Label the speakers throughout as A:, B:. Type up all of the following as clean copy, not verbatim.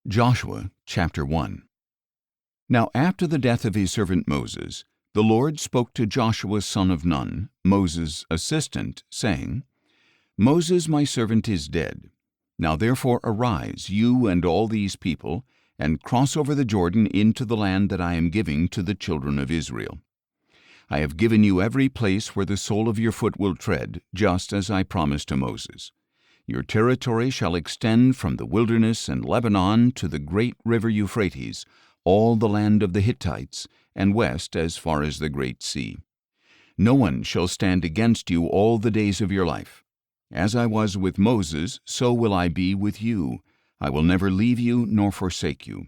A: Joshua chapter 1. Now after the death of his servant Moses, the Lord spoke to Joshua son of Nun, Moses' assistant, saying, Moses my servant is dead. Now therefore arise, you and all these people, and cross over the Jordan into the land that I am giving to the children of Israel. I have given you every place where the sole of your foot will tread, just as I promised to Moses. Your territory shall extend from the wilderness and Lebanon to the great river Euphrates, all the land of the Hittites, and west as far as the great sea. No one shall stand against you all the days of your life. As I was with Moses, so will I be with you. I will never leave you nor forsake you.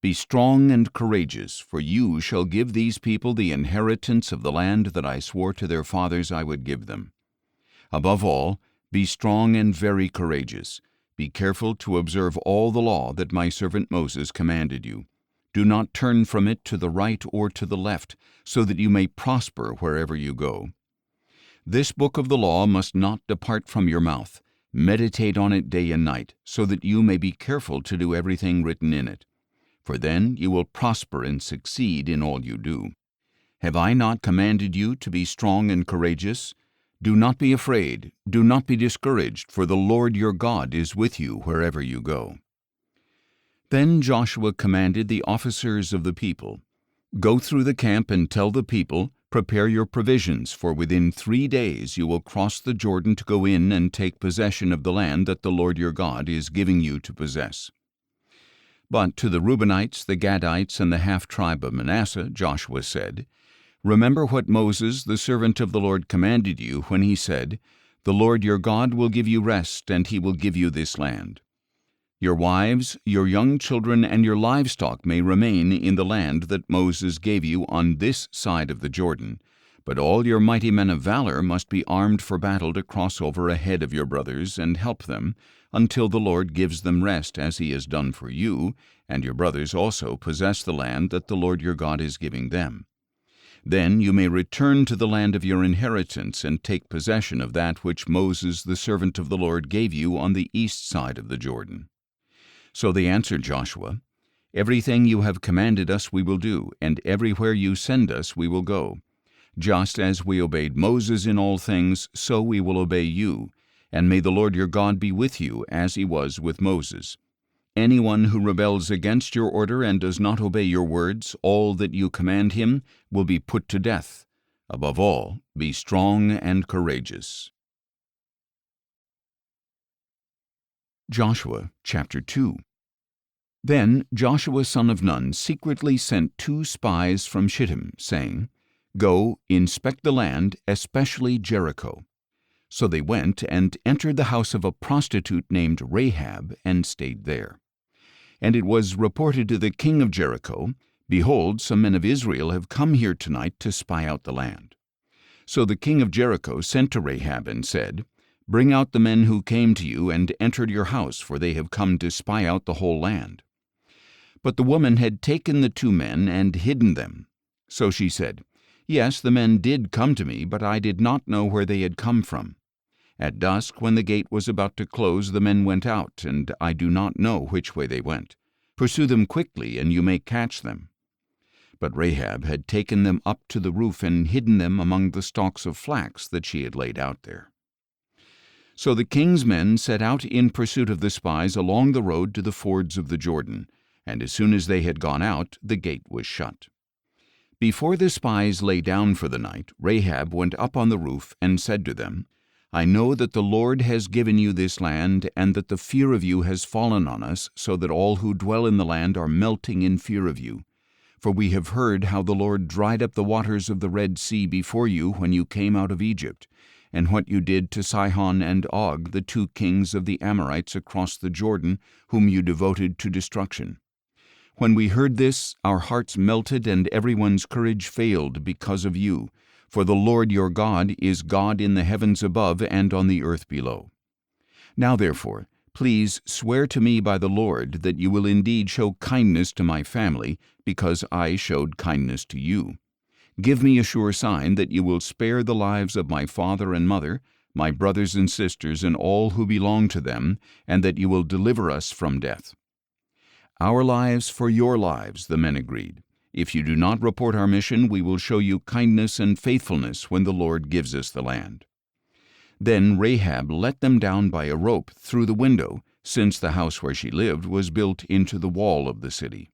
A: Be strong and courageous, for you shall give these people the inheritance of the land that I swore to their fathers I would give them. Above all, be strong and very courageous. Be careful to observe all the law that my servant Moses commanded you. Do not turn from it to the right or to the left, so that you may prosper wherever you go. This book of the law must not depart from your mouth. Meditate on it day and night, so that you may be careful to do everything written in it. For then you will prosper and succeed in all you do. Have I not commanded you to be strong and courageous? Do not be afraid, do not be discouraged, for the Lord your God is with you wherever you go. Then Joshua commanded the officers of the people, Go through the camp and tell the people, Prepare your provisions, for within 3 days you will cross the Jordan to go in and take possession of the land that the Lord your God is giving you to possess. But to the Reubenites, the Gadites, and the half-tribe of Manasseh, Joshua said, Remember what Moses, the servant of the Lord, commanded you when he said, The Lord your God will give you rest, and he will give you this land. Your wives, your young children, and your livestock may remain in the land that Moses gave you on this side of the Jordan, but all your mighty men of valor must be armed for battle to cross over ahead of your brothers and help them, until the Lord gives them rest as he has done for you, and your brothers also possess the land that the Lord your God is giving them. Then you may return to the land of your inheritance and take possession of that which Moses the servant of the Lord gave you on the east side of the Jordan. So they answered Joshua, Everything you have commanded us we will do, and everywhere you send us we will go. Just as we obeyed Moses in all things, so we will obey you, and may the Lord your God be with you as he was with Moses. Anyone who rebels against your order and does not obey your words, all that you command him, will be put to death. Above all, be strong and courageous. Joshua chapter 2. Then Joshua son of Nun secretly sent 2 spies from Shittim, saying, Go, inspect the land, especially Jericho. So they went and entered the house of a prostitute named Rahab, and stayed there. And it was reported to the king of Jericho, Behold, some men of Israel have come here tonight to spy out the land. So the king of Jericho sent to Rahab and said, Bring out the men who came to you and entered your house, for they have come to spy out the whole land. But the woman had taken the 2 men and hidden them. So she said, Yes, the men did come to me, but I did not know where they had come from. At dusk, when the gate was about to close, the men went out, and I do not know which way they went. Pursue them quickly, and you may catch them. But Rahab had taken them up to the roof and hidden them among the stalks of flax that she had laid out there. So the king's men set out in pursuit of the spies along the road to the fords of the Jordan, and as soon as they had gone out, the gate was shut. Before the spies lay down for the night, Rahab went up on the roof and said to them, I know that the Lord has given you this land, and that the fear of you has fallen on us, so that all who dwell in the land are melting in fear of you. For we have heard how the Lord dried up the waters of the Red Sea before you when you came out of Egypt, and what you did to Sihon and Og, the 2 kings of the Amorites across the Jordan, whom you devoted to destruction. When we heard this, our hearts melted, and everyone's courage failed because of you. For the Lord your God is God in the heavens above and on the earth below. Now therefore, please swear to me by the Lord that you will indeed show kindness to my family, because I showed kindness to you. Give me a sure sign that you will spare the lives of my father and mother, my brothers and sisters, and all who belong to them, and that you will deliver us from death. "Our lives for your lives," the men agreed. "If you do not report our mission, we will show you kindness and faithfulness when the Lord gives us the land." Then Rahab let them down by a rope through the window, since the house where she lived was built into the wall of the city.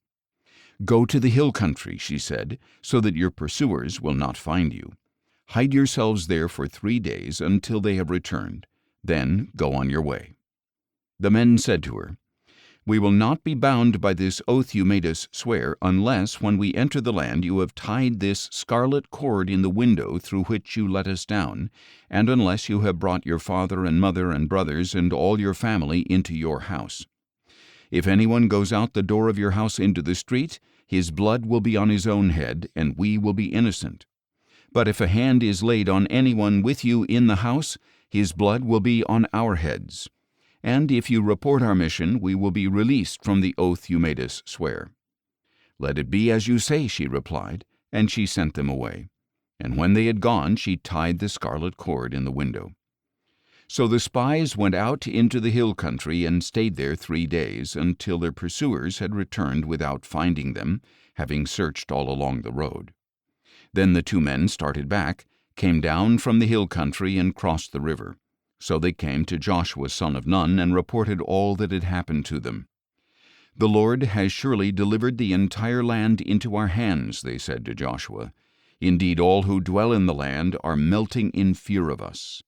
A: "Go to the hill country," she said, "so that your pursuers will not find you. Hide yourselves there for 3 days until they have returned. Then go on your way." The men said to her, "We will not be bound by this oath you made us swear, unless, when we enter the land, you have tied this scarlet cord in the window through which you let us down, and unless you have brought your father and mother and brothers and all your family into your house. If anyone goes out the door of your house into the street, his blood will be on his own head, and we will be innocent. But if a hand is laid on anyone with you in the house, his blood will be on our heads. And if you report our mission, we will be released from the oath you made us swear." "Let it be as you say," she replied, and she sent them away. And when they had gone, she tied the scarlet cord in the window. So the spies went out into the hill country and stayed there 3 days, until their pursuers had returned without finding them, having searched all along the road. Then the 2 men started back, came down from the hill country, and crossed the river. So they came to Joshua son of Nun and reported all that had happened to them. "The Lord has surely delivered the entire land into our hands," they said to Joshua. "Indeed, all who dwell in the land are melting in fear of us."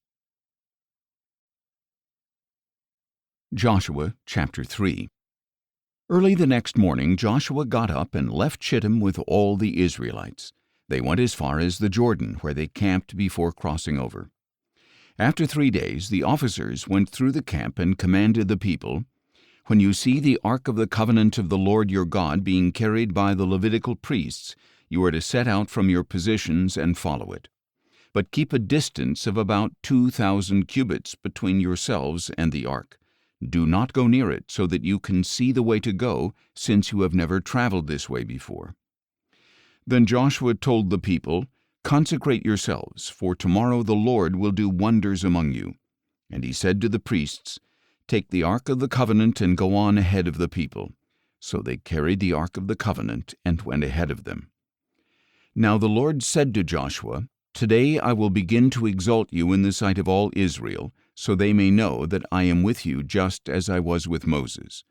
A: Joshua chapter 3. Early the next morning Joshua got up and left Shittim with all the Israelites. They went as far as the Jordan, where they camped before crossing over. After 3 days, the officers went through the camp and commanded the people, "When you see the ark of the covenant of the Lord your God being carried by the Levitical priests, you are to set out from your positions and follow it. But keep a distance of about 2,000 cubits between yourselves and the ark. Do not go near it, so that you can see the way to go, since you have never traveled this way before." Then Joshua told the people, "Consecrate yourselves, for tomorrow the Lord will do wonders among you." And he said to the priests, "Take the ark of the covenant and go on ahead of the people." So they carried the ark of the covenant and went ahead of them. Now the Lord said to Joshua, "Today I will begin to exalt you in the sight of all Israel, so they may know that I am with you just as I was with Moses.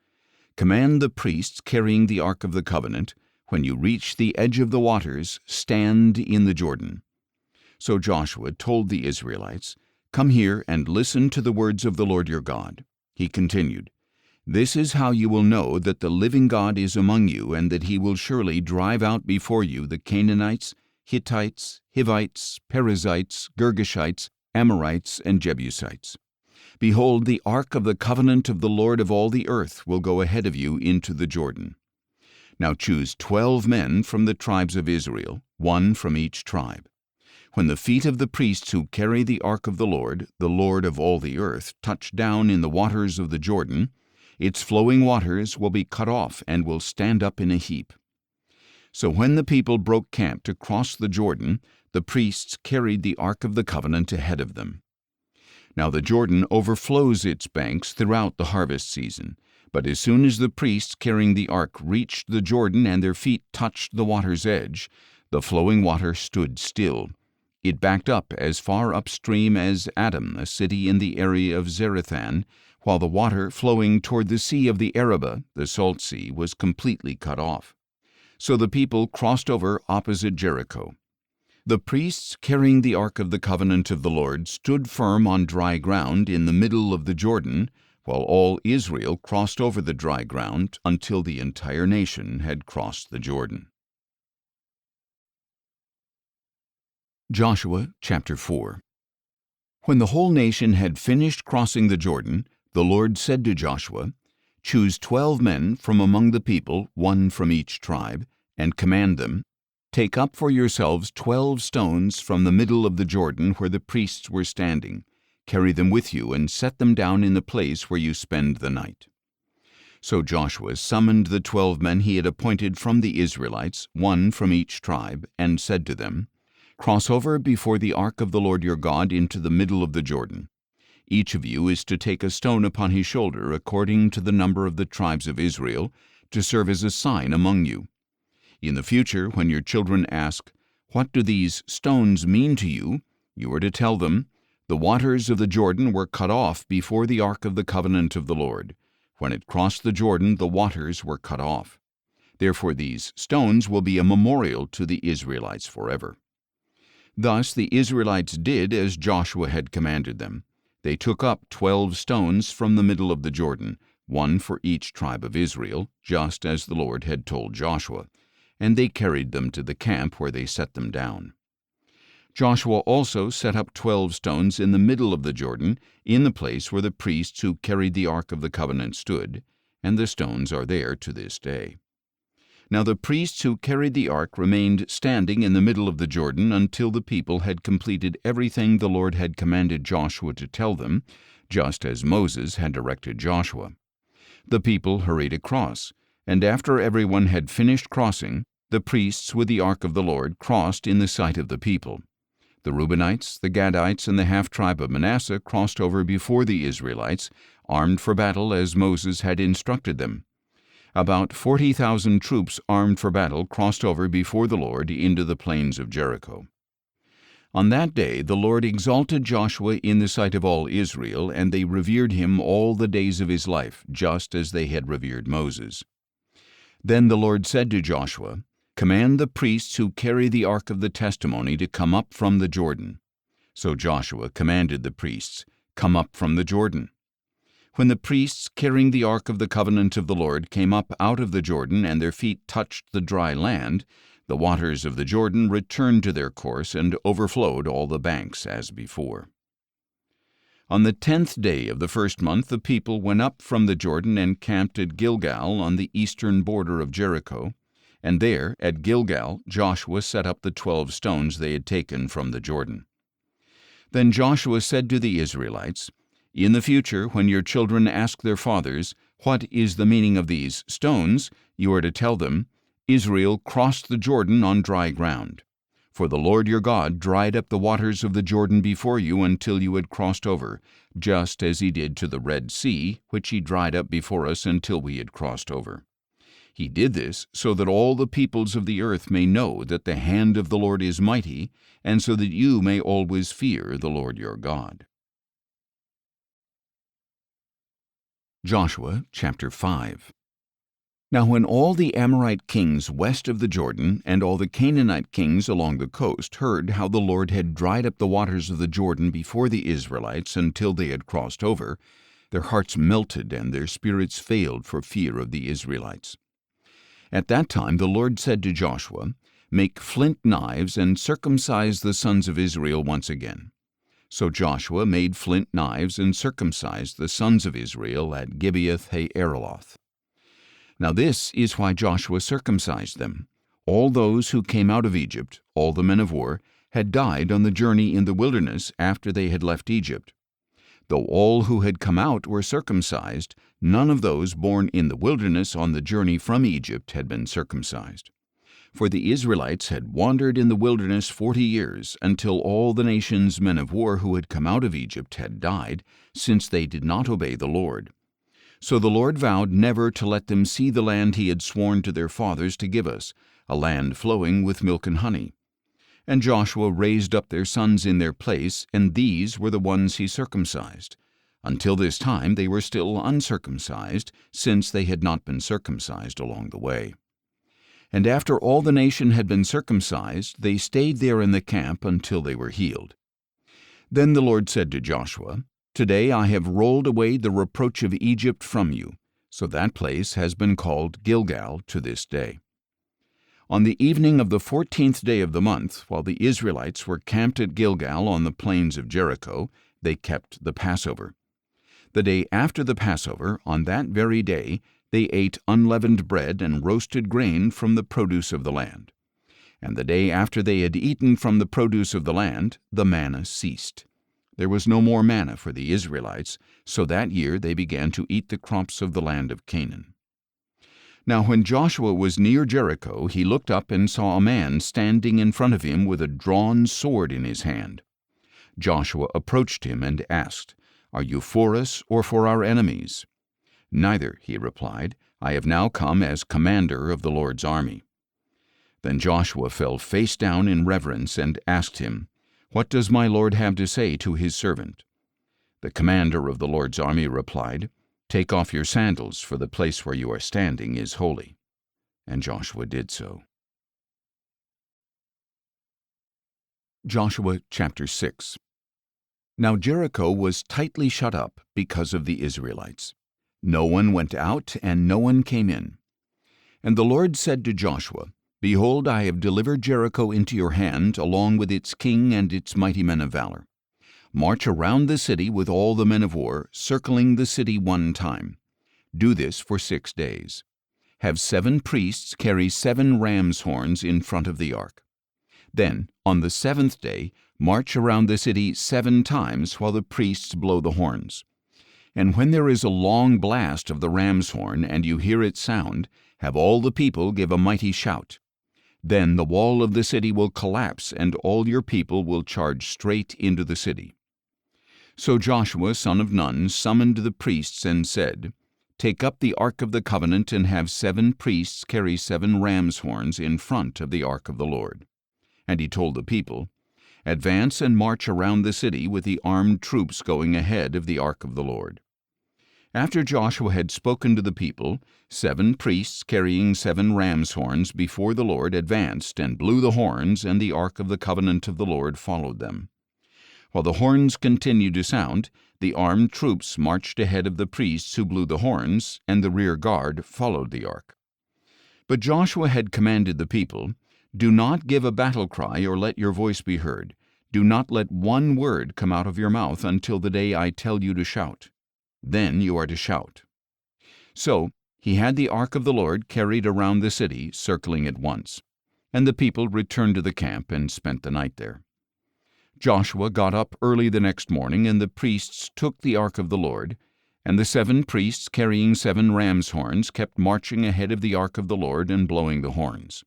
A: Command the priests carrying the ark of the covenant, when you reach the edge of the waters, stand in the Jordan." So Joshua told the Israelites, "Come here and listen to the words of the Lord your God." He continued, "This is how you will know that the living God is among you, and that he will surely drive out before you the Canaanites, Hittites, Hivites, Perizzites, Girgashites, Amorites, and Jebusites. Behold, the ark of the covenant of the Lord of all the earth will go ahead of you into the Jordan. Now choose 12 men from the tribes of Israel, 1 from each tribe. When the feet of the priests who carry the ark of the Lord of all the earth, touch down in the waters of the Jordan, its flowing waters will be cut off and will stand up in a heap." So when the people broke camp to cross the Jordan, the priests carried the ark of the covenant ahead of them. Now the Jordan overflows its banks throughout the harvest season. But as soon as the priests carrying the ark reached the Jordan and their feet touched the water's edge, the flowing water stood still. It backed up as far upstream as Adam, a city in the area of Zarethan, while the water flowing toward the sea of the Arabah, the salt sea, was completely cut off. So the people crossed over opposite Jericho. The priests carrying the ark of the covenant of the Lord stood firm on dry ground in the middle of the Jordan, while all Israel crossed over the dry ground until the entire nation had crossed the Jordan. Joshua chapter 4. When the whole nation had finished crossing the Jordan, the Lord said to Joshua, "Choose 12 men from among the people, 1 from each tribe, and command them, 'Take up for yourselves 12 stones from the middle of the Jordan where the priests were standing. Carry them with you and set them down in the place where you spend the night.'" So Joshua summoned the 12 men he had appointed from the Israelites, 1 from each tribe, and said to them, "Cross over before the ark of the Lord your God into the middle of the Jordan. Each of you is to take a stone upon his shoulder according to the number of the tribes of Israel, to serve as a sign among you. In the future, when your children ask, 'What do these stones mean to you?' you are to tell them, 'The waters of the Jordan were cut off before the ark of the covenant of the Lord. When it crossed the Jordan, the waters were cut off. Therefore these stones will be a memorial to the Israelites forever.' Thus the Israelites did as Joshua had commanded them. They took up 12 stones from the middle of the Jordan, one for each tribe of Israel, just as the Lord had told Joshua, and they carried them to the camp where they set them down. Joshua also set up 12 stones in the middle of the Jordan, in the place where the priests who carried the Ark of the Covenant stood, and the stones are there to this day. Now the priests who carried the ark remained standing in the middle of the Jordan until the people had completed everything the Lord had commanded Joshua to tell them, just as Moses had directed Joshua. The people hurried across, and after everyone had finished crossing, the priests with the ark of the Lord crossed in the sight of the people. The Reubenites, the Gadites, and the half-tribe of Manasseh crossed over before the Israelites, armed for battle as Moses had instructed them. About 40,000 troops armed for battle crossed over before the Lord into the plains of Jericho. On that day the Lord exalted Joshua in the sight of all Israel, and they revered him all the days of his life, just as they had revered Moses. Then the Lord said to Joshua, "Command the priests who carry the ark of the testimony to come up from the Jordan." So Joshua commanded the priests, "Come up from the Jordan." When the priests carrying the ark of the covenant of the Lord came up out of the Jordan and their feet touched the dry land, the waters of the Jordan returned to their course and overflowed all the banks as before. On the 10th day of the first month the people went up from the Jordan and camped at Gilgal on the eastern border of Jericho, and there at Gilgal Joshua set up the 12 stones they had taken from the Jordan. Then Joshua said to the Israelites, "In the future, when your children ask their fathers, 'What is the meaning of these stones?' you are to tell them, 'Israel crossed the Jordan on dry ground. For the Lord your God dried up the waters of the Jordan before you until you had crossed over, just as he did to the Red Sea, which he dried up before us until we had crossed over. He did this so that all the peoples of the earth may know that the hand of the Lord is mighty, and so that you may always fear the Lord your God." Joshua chapter 5. Now when all the Amorite kings west of the Jordan and all the Canaanite kings along the coast heard how the Lord had dried up the waters of the Jordan before the Israelites until they had crossed over, their hearts melted and their spirits failed for fear of the Israelites. At that time the Lord said to Joshua, "Make flint knives and circumcise the sons of Israel once again." So Joshua made flint knives and circumcised the sons of Israel at Gibeath-ha-Araloth. Now this is why Joshua circumcised them. All those who came out of Egypt, all the men of war, had died on the journey in the wilderness after they had left Egypt. Though all who had come out were circumcised, none of those born in the wilderness on the journey from Egypt had been circumcised. For the Israelites had wandered in the wilderness 40 years, until all the nation's men of war who had come out of Egypt had died, since they did not obey the Lord. So the Lord vowed never to let them see the land he had sworn to their fathers to give us, a land flowing with milk and honey. And Joshua raised up their sons in their place, and these were the ones he circumcised. Until this time they were still uncircumcised, since they had not been circumcised along the way. And after all the nation had been circumcised, they stayed there in the camp until they were healed. Then the Lord said to Joshua, "Today I have rolled away the reproach of Egypt from you." So that place has been called Gilgal to this day. On the evening of the 14th day of the month, while the Israelites were camped at Gilgal on the plains of Jericho, they kept the Passover. The day after the Passover, on that very day, they ate unleavened bread and roasted grain from the produce of the land. And the day after they had eaten from the produce of the land, the manna ceased. There was no more manna for the Israelites, so that year they began to eat the crops of the land of Canaan. Now when Joshua was near Jericho, he looked up and saw a man standing in front of him with a drawn sword in his hand. Joshua approached him and asked, "Are you for us or for our enemies?" "Neither," he replied. "I have now come as commander of the Lord's army." Then Joshua fell face down in reverence and asked him, "What does my Lord have to say to his servant?" The commander of the Lord's army replied, "Take off your sandals, for the place where you are standing is holy." And Joshua did so. Joshua chapter 6. Now Jericho was tightly shut up because of the Israelites. No one went out and no one came in. And the Lord said to Joshua, "Behold, I have delivered Jericho into your hand, along with its king and its mighty men of valor. March around the city with all the men of war, circling the city one time. Do this for 6 days. Have 7 priests carry 7 ram's horns in front of the ark. Then, on the 7th day, march around the city 7 times while the priests blow the horns. And when there is a long blast of the ram's horn, and you hear its sound, have all the people give a mighty shout. Then the wall of the city will collapse, and all your people will charge straight into the city." So Joshua son of Nun summoned the priests and said, "Take up the ark of the covenant and have 7 priests carry 7 ram's horns in front of the ark of the Lord." And he told the people, "Advance and march around the city with the armed troops going ahead of the ark of the Lord." After Joshua had spoken to the people, 7 priests carrying 7 ram's horns before the Lord advanced and blew the horns, and the ark of the covenant of the Lord followed them. While the horns continued to sound, the armed troops marched ahead of the priests who blew the horns, and the rear guard followed the ark. But Joshua had commanded the people, "Do not give a battle cry or let your voice be heard. Do not let one word come out of your mouth until the day I tell you to shout. Then you are to shout." So he had the ark of the Lord carried around the city, circling it once. And the people returned to the camp and spent the night there. Joshua got up early the next morning, and the priests took the ark of the Lord, and the 7 priests carrying 7 ram's horns kept marching ahead of the ark of the Lord and blowing the horns.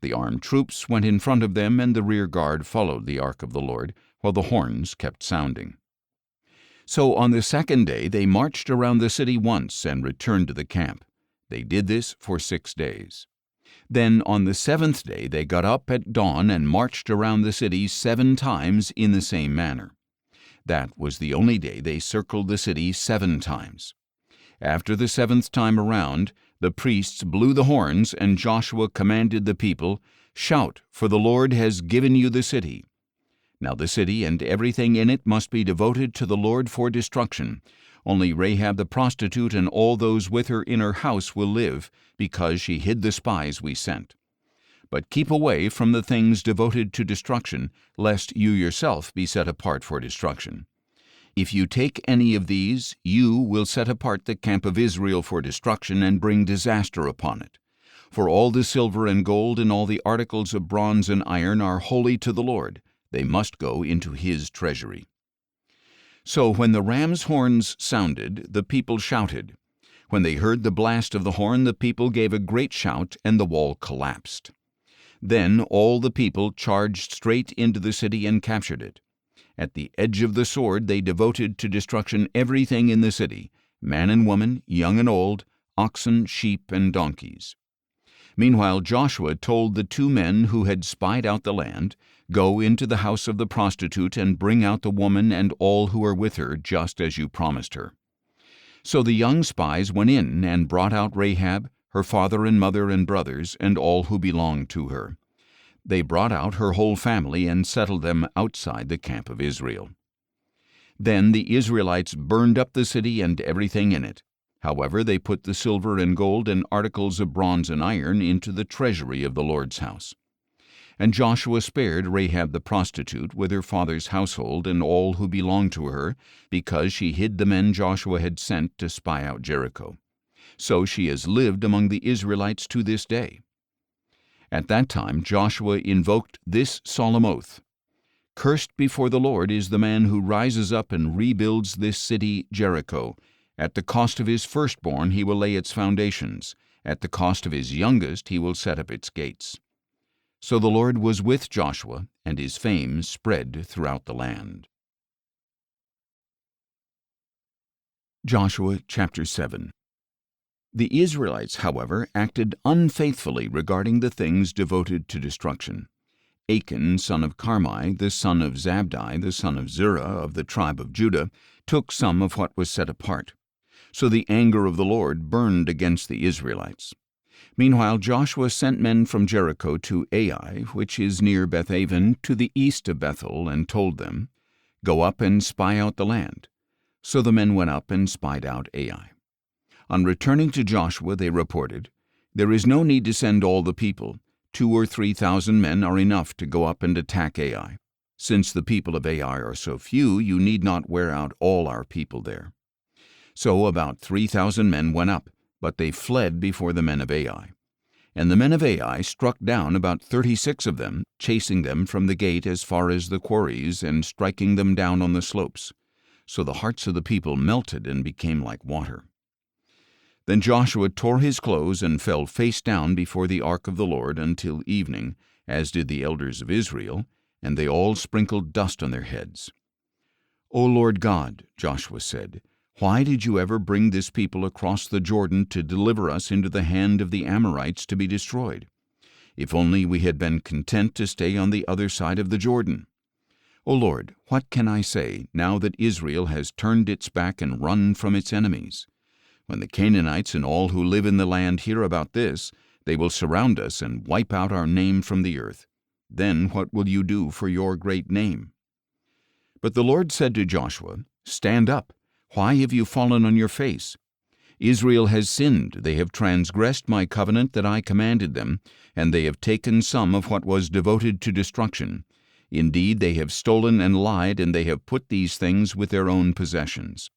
A: The armed troops went in front of them, and the rear guard followed the ark of the Lord, while the horns kept sounding. So on the 2nd day they marched around the city once and returned to the camp. They did this for 6 days. Then on the 7th day they got up at dawn and marched around the city 7 times in the same manner. That was the only day they circled the city 7 times. After the 7th time around, the priests blew the horns, and Joshua commanded the people, "Shout, for the Lord has given you the city." Now the city and everything in it must be devoted to the Lord for destruction. Only Rahab the prostitute and all those with her in her house will live, because she hid the spies we sent. But keep away from the things devoted to destruction, lest you yourself be set apart for destruction. If you take any of these, you will set apart the camp of Israel for destruction and bring disaster upon it. For all the silver and gold and all the articles of bronze and iron are holy to the Lord. They must go into his treasury. So when the ram's horns sounded, the people shouted. When they heard the blast of the horn, the people gave a great shout, and the wall collapsed. Then all the people charged straight into the city and captured it. At the edge of the sword they devoted to destruction everything in the city, man and woman, young and old, oxen, sheep, and donkeys. Meanwhile Joshua told the 2 men who had spied out the land, "Go into the house of the prostitute and bring out the woman and all who are with her, just as you promised her." So the young spies went in and brought out Rahab, her father and mother and brothers, and all who belonged to her. They brought out her whole family and settled them outside the camp of Israel. Then the Israelites burned up the city and everything in it. However, they put the silver and gold and articles of bronze and iron into the treasury of the Lord's house. And Joshua spared Rahab the prostitute with her father's household and all who belonged to her, because she hid the men Joshua had sent to spy out Jericho. So she has lived among the Israelites to this day. At that time Joshua invoked this solemn oath: "Cursed before the Lord is the man who rises up and rebuilds this city Jericho. At the cost of his firstborn he will lay its foundations. At the cost of his youngest he will set up its gates." So the Lord was with Joshua, and his fame spread throughout the land. Joshua chapter 7. The Israelites, however, acted unfaithfully regarding the things devoted to destruction. Achan, son of Carmi, the son of Zabdi, the son of Zerah of the tribe of Judah, took some of what was set apart. So the anger of the Lord burned against the Israelites. Meanwhile Joshua sent men from Jericho to Ai, which is near Bethaven, to the east of Bethel, and told them, "Go up and spy out the land." So the men went up and spied out Ai. On returning to Joshua they reported, "There is no need to send all the people. 2,000 or 3,000 men are enough to go up and attack Ai. Since the people of Ai are so few, you need not wear out all our people there." So about 3,000 men went up, but they fled before the men of Ai. And the men of Ai struck down about 36 of them, chasing them from the gate as far as the quarries and striking them down on the slopes. So the hearts of the people melted and became like water. Then Joshua tore his clothes and fell face down before the ark of the Lord until evening, as did the elders of Israel, and they all sprinkled dust on their heads. "O Lord God," Joshua said, "why did you ever bring this people across the Jordan to deliver us into the hand of the Amorites to be destroyed? If only we had been content to stay on the other side of the Jordan. O Lord, what can I say now that Israel has turned its back and run from its enemies? When the Canaanites and all who live in the land hear about this, they will surround us and wipe out our name from the earth. Then what will you do for your great name?" But the Lord said to Joshua, "Stand up. Why have you fallen on your face? Israel has sinned. They have transgressed my covenant that I commanded them, and they have taken some of what was devoted to destruction. Indeed, they have stolen and lied, and they have put these things with their own possessions.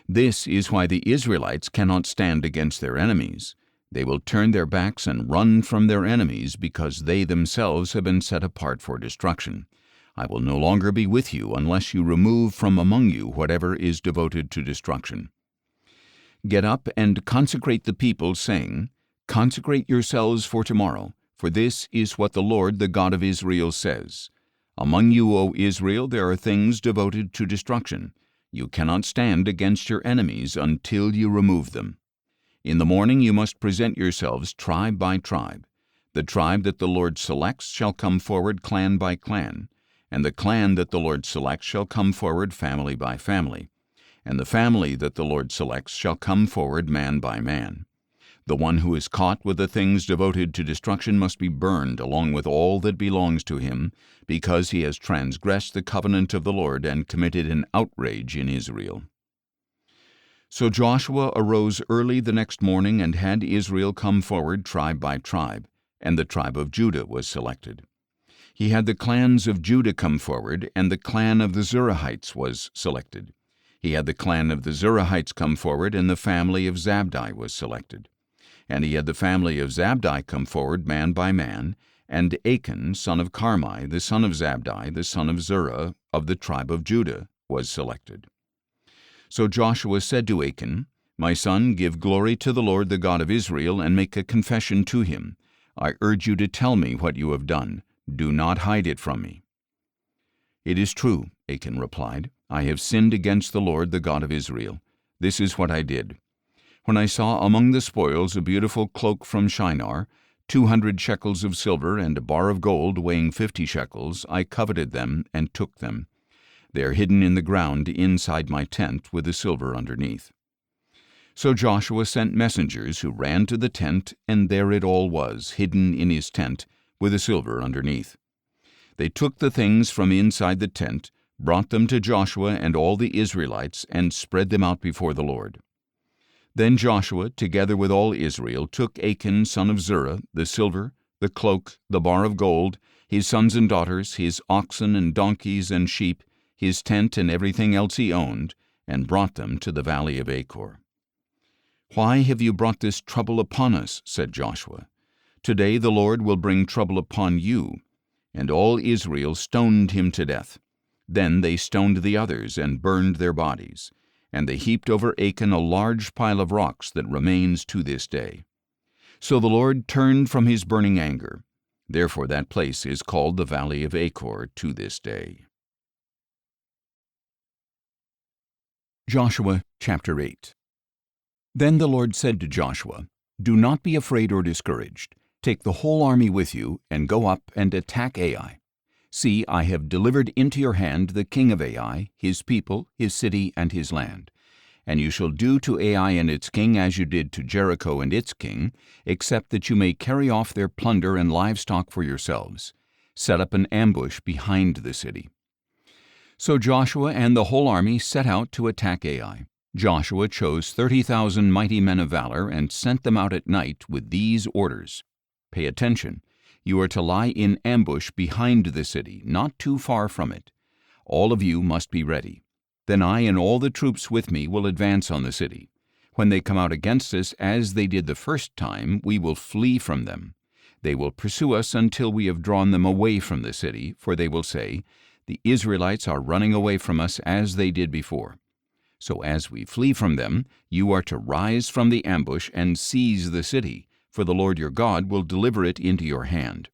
A: This is why the Israelites cannot stand against their enemies. They will turn their backs and run from their enemies because they themselves have been set apart for destruction. I will no longer be with you unless you remove from among you whatever is devoted to destruction. Get up and consecrate the people, saying, 'Consecrate yourselves for tomorrow, for this is what the Lord, the God of Israel, says. Among you, O Israel, there are things devoted to destruction. You cannot stand against your enemies until you remove them. In the morning you must present yourselves tribe by tribe. The tribe that the Lord selects shall come forward clan by clan, and the clan that the Lord selects shall come forward family by family, and the family that the Lord selects shall come forward man by man. The one who is caught with the things devoted to destruction must be burned along with all that belongs to him, because he has transgressed the covenant of the Lord and committed an outrage in Israel.' So Joshua arose early the next morning and had Israel come forward tribe by tribe, and the tribe of Judah was selected. He had the clans of Judah come forward, and the clan of the Zerahites was selected. He had the clan of the Zerahites come forward, and the family of Zabdi was selected. And he had the family of Zabdi come forward man by man, and Achan, son of Carmi, the son of Zabdi, the son of Zerah, of the tribe of Judah, was selected. So Joshua said to Achan, 'My son, give glory to the Lord, the God of Israel, and make a confession to him. I urge you to tell me what you have done. Do not hide it from me.' 'It is true,' Achan replied. 'I have sinned against the Lord, the God of Israel. This is what I did. When I saw among the spoils a beautiful cloak from Shinar, 200 shekels of silver, and a bar of gold weighing 50 shekels, I coveted them and took them. They are hidden in the ground inside my tent with the silver underneath.' So Joshua sent messengers who ran to the tent, and there it all was, hidden in his tent, with the silver underneath. They took the things from inside the tent, brought them to Joshua and all the Israelites, and spread them out before the Lord. Then Joshua, together with all Israel, took Achan son of Zerah, the silver, the cloak, the bar of gold, his sons and daughters, his oxen and donkeys and sheep, his tent and everything else he owned, and brought them to the valley of Achor. 'Why have you brought this trouble upon us?' said Joshua. 'Today the Lord will bring trouble upon you.' And all Israel stoned him to death. Then they stoned the others and burned their bodies. And they heaped over Achan a large pile of rocks that remains to this day. So the Lord turned from his burning anger. Therefore that place is called the Valley of Achor to this day." Joshua chapter 8. Then the Lord said to Joshua, "Do not be afraid or discouraged. Take the whole army with you, and go up and attack Ai. See, I have delivered into your hand the king of Ai, his people, his city, and his land. And you shall do to Ai and its king as you did to Jericho and its king, except that you may carry off their plunder and livestock for yourselves. Set up an ambush behind the city." So Joshua and the whole army set out to attack Ai. Joshua chose 30,000 mighty men of valor and sent them out at night with these orders. Pay attention. You are to lie in ambush behind the city, not too far from it. All of you must be ready. Then I and all the troops with me will advance on the city. When they come out against us, as they did the first time, we will flee from them. They will pursue us until we have drawn them away from the city, for they will say, "The Israelites are running away from us as they did before." So as we flee from them, you are to rise from the ambush and seize the city, for the Lord your God will deliver it into your hand.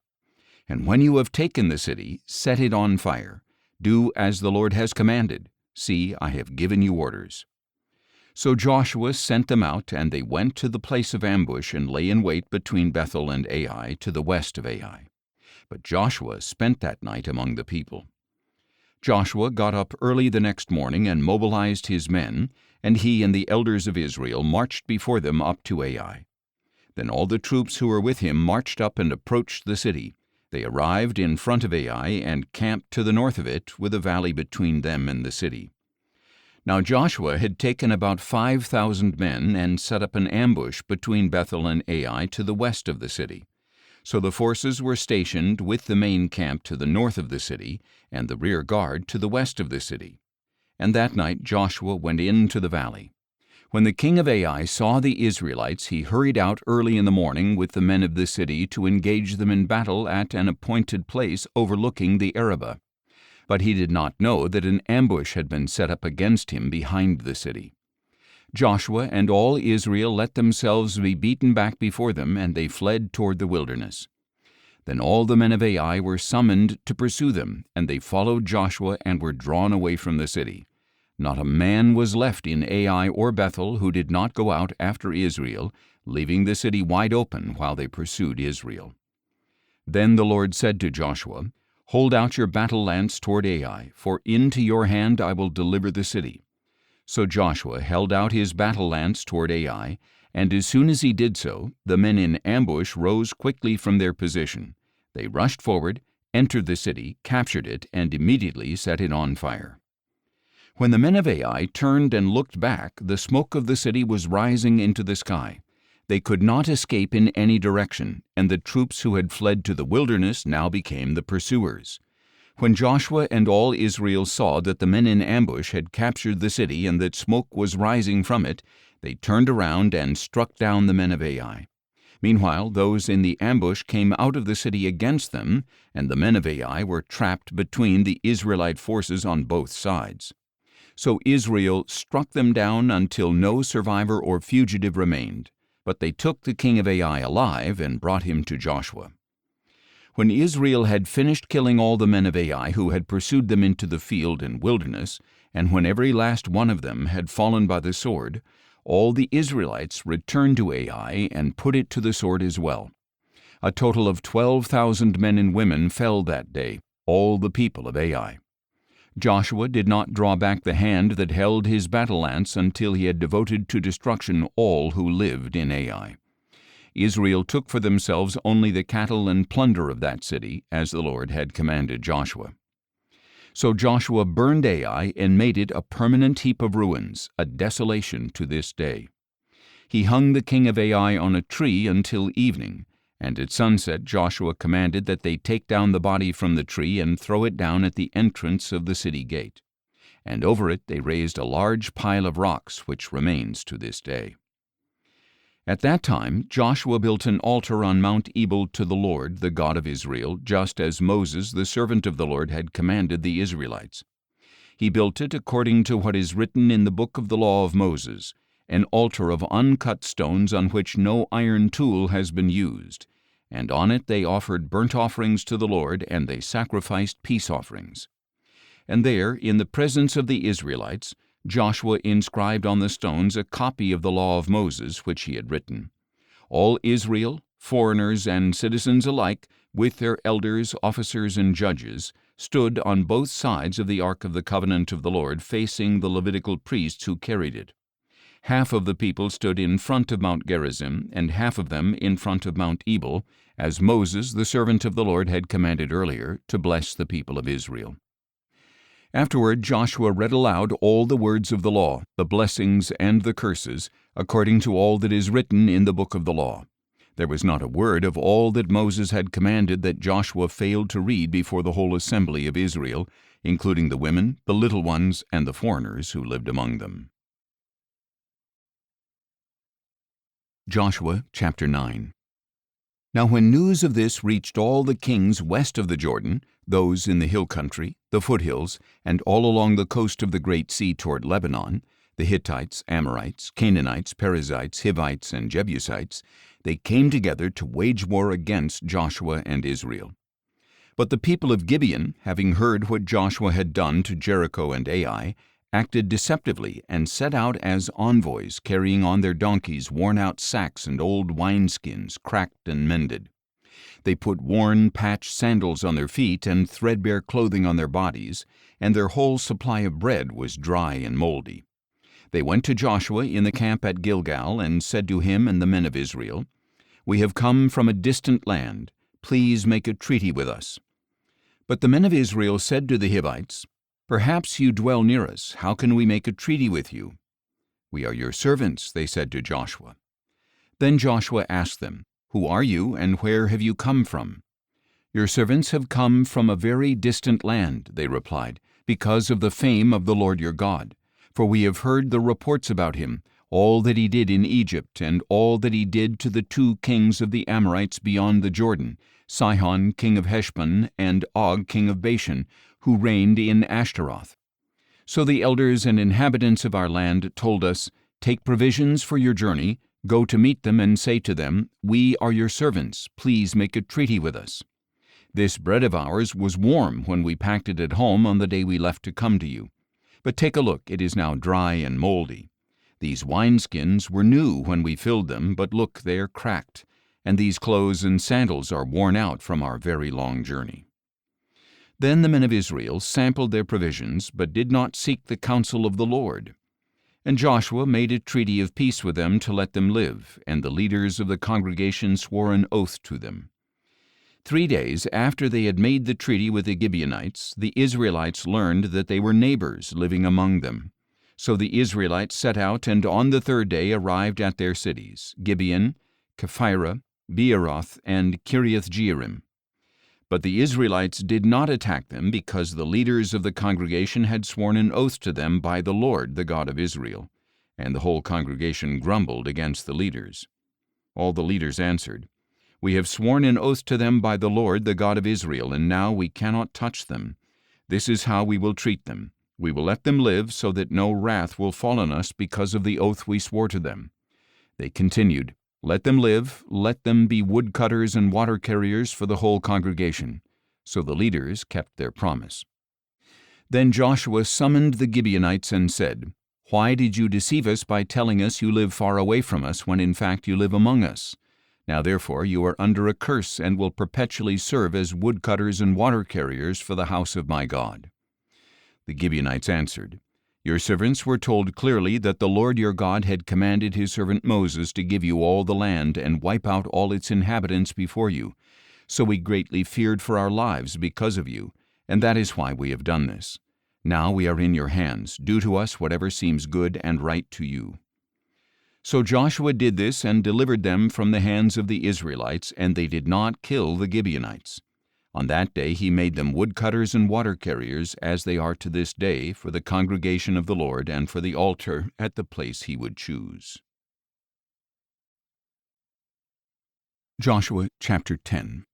A: And when you have taken the city, set it on fire. Do as the Lord has commanded. See, I have given you orders. So Joshua sent them out, and they went to the place of ambush and lay in wait between Bethel and Ai to the west of Ai. But Joshua spent that night among the people. Joshua got up early the next morning and mobilized his men, and he and the elders of Israel marched before them up to Ai. Then all the troops who were with him marched up and approached the city. They arrived in front of Ai and camped to the north of it, with a valley between them and the city. Now Joshua had taken about 5,000 men and set up an ambush between Bethel and Ai to the west of the city. So the forces were stationed with the main camp to the north of the city, and the rear guard to the west of the city. And that night Joshua went into the valley. When the king of Ai saw the Israelites, he hurried out early in the morning with the men of the city to engage them in battle at an appointed place overlooking the Arabah. But he did not know that an ambush had been set up against him behind the city. Joshua and all Israel let themselves be beaten back before them, and they fled toward the wilderness. Then all the men of Ai were summoned to pursue them, and they followed Joshua and were drawn away from the city. Not a man was left in Ai or Bethel who did not go out after Israel, leaving the city wide open while they pursued Israel. Then the Lord said to Joshua, "Hold out your battle lance toward Ai, for into your hand I will deliver the city." So Joshua held out his battle lance toward Ai, and as soon as he did so, the men in ambush rose quickly from their position. They rushed forward, entered the city, captured it, and immediately set it on fire. When the men of Ai turned and looked back, the smoke of the city was rising into the sky. They could not escape in any direction, and the troops who had fled to the wilderness now became the pursuers. When Joshua and all Israel saw that the men in ambush had captured the city and that smoke was rising from it, they turned around and struck down the men of Ai. Meanwhile, those in the ambush came out of the city against them, and the men of Ai were trapped between the Israelite forces on both sides. So Israel struck them down until no survivor or fugitive remained. But they took the king of Ai alive and brought him to Joshua. When Israel had finished killing all the men of Ai who had pursued them into the field and wilderness, and when every last one of them had fallen by the sword, all the Israelites returned to Ai and put it to the sword as well. A total of 12,000 men and women fell that day, all the people of Ai. Joshua did not draw back the hand that held his battle lance until he had devoted to destruction all who lived in Ai. Israel took for themselves only the cattle and plunder of that city, as the Lord had commanded Joshua. So Joshua burned Ai and made it a permanent heap of ruins, a desolation to this day. He hung the king of Ai on a tree until evening, and at sunset Joshua commanded that they take down the body from the tree and throw it down at the entrance of the city gate. And over it they raised a large pile of rocks, which remains to this day. At that time Joshua built an altar on Mount Ebal to the Lord, the God of Israel, just as Moses, the servant of the Lord, had commanded the Israelites. He built it according to what is written in the book of the law of Moses, an altar of uncut stones on which no iron tool has been used, and on it they offered burnt offerings to the Lord, and they sacrificed peace offerings. And there, in the presence of the Israelites, Joshua inscribed on the stones a copy of the law of Moses which he had written. All Israel, foreigners and citizens alike, with their elders, officers, and judges, stood on both sides of the Ark of the Covenant of the Lord, facing the Levitical priests who carried it. Half of the people stood in front of Mount Gerizim, and half of them in front of Mount Ebal, as Moses, the servant of the Lord, had commanded earlier, to bless the people of Israel. Afterward Joshua read aloud all the words of the law, the blessings and the curses, according to all that is written in the book of the law. There was not a word of all that Moses had commanded that Joshua failed to read before the whole assembly of Israel, including the women, the little ones, and the foreigners who lived among them. Joshua chapter 9. Now when news of this reached all the kings west of the Jordan, those in the hill country, the foothills, and all along the coast of the great sea toward Lebanon, the Hittites, Amorites, Canaanites, Perizzites, Hivites, and Jebusites, they came together to wage war against Joshua and Israel. But the people of Gibeon, having heard what Joshua had done to Jericho and Ai, acted deceptively and set out as envoys, carrying on their donkeys worn-out sacks and old wineskins, cracked and mended. They put worn, patched sandals on their feet and threadbare clothing on their bodies, and their whole supply of bread was dry and moldy. They went to Joshua in the camp at Gilgal and said to him and the men of Israel, "We have come from a distant land. Please make a treaty with us." But the men of Israel said to the Hivites, "Perhaps you dwell near us. How can we make a treaty with you?" "We are your servants," they said to Joshua. Then Joshua asked them, "Who are you, and where have you come from?" "Your servants have come from a very distant land," they replied, "because of the fame of the Lord your God. For we have heard the reports about him, all that he did in Egypt, and all that he did to the 2 kings of the Amorites beyond the Jordan, Sihon king of Heshbon, and Og king of Bashan, who reigned in Ashtaroth. So the elders and inhabitants of our land told us, 'Take provisions for your journey, go to meet them and say to them, "We are your servants, please make a treaty with us." This bread of ours was warm when we packed it at home on the day we left to come to you. But take a look, it is now dry and moldy. These wineskins were new when we filled them, but look, they are cracked, and these clothes and sandals are worn out from our very long journey." Then the men of Israel sampled their provisions, but did not seek the counsel of the Lord. And Joshua made a treaty of peace with them to let them live, and the leaders of the congregation swore an oath to them. 3 days after they had made the treaty with the Gibeonites, the Israelites learned that they were neighbors living among them. So the Israelites set out, and on the 3rd day arrived at their cities, Gibeon, Kephirah, Beeroth, and Kiriath-Jearim. But the Israelites did not attack them, because the leaders of the congregation had sworn an oath to them by the Lord, the God of Israel. And the whole congregation grumbled against the leaders. All the leaders answered, "We have sworn an oath to them by the Lord, the God of Israel, and now we cannot touch them. This is how we will treat them. We will let them live, so that no wrath will fall on us because of the oath we swore to them." They continued, "Let them live, let them be woodcutters and water carriers for the whole congregation." So the leaders kept their promise. Then Joshua summoned the Gibeonites and said, "Why did you deceive us by telling us you live far away from us, when in fact you live among us? Now therefore you are under a curse, and will perpetually serve as woodcutters and water carriers for the house of my God." The Gibeonites answered, "Your servants were told clearly that the Lord your God had commanded his servant Moses to give you all the land and wipe out all its inhabitants before you. So we greatly feared for our lives because of you, and that is why we have done this. Now we are in your hands. Do to us whatever seems good and right to you." So Joshua did this and delivered them from the hands of the Israelites, and they did not kill the Gibeonites. On that day he made them woodcutters and water carriers, as they are to this day, for the congregation of the Lord and for the altar at the place he would choose. Joshua chapter 10.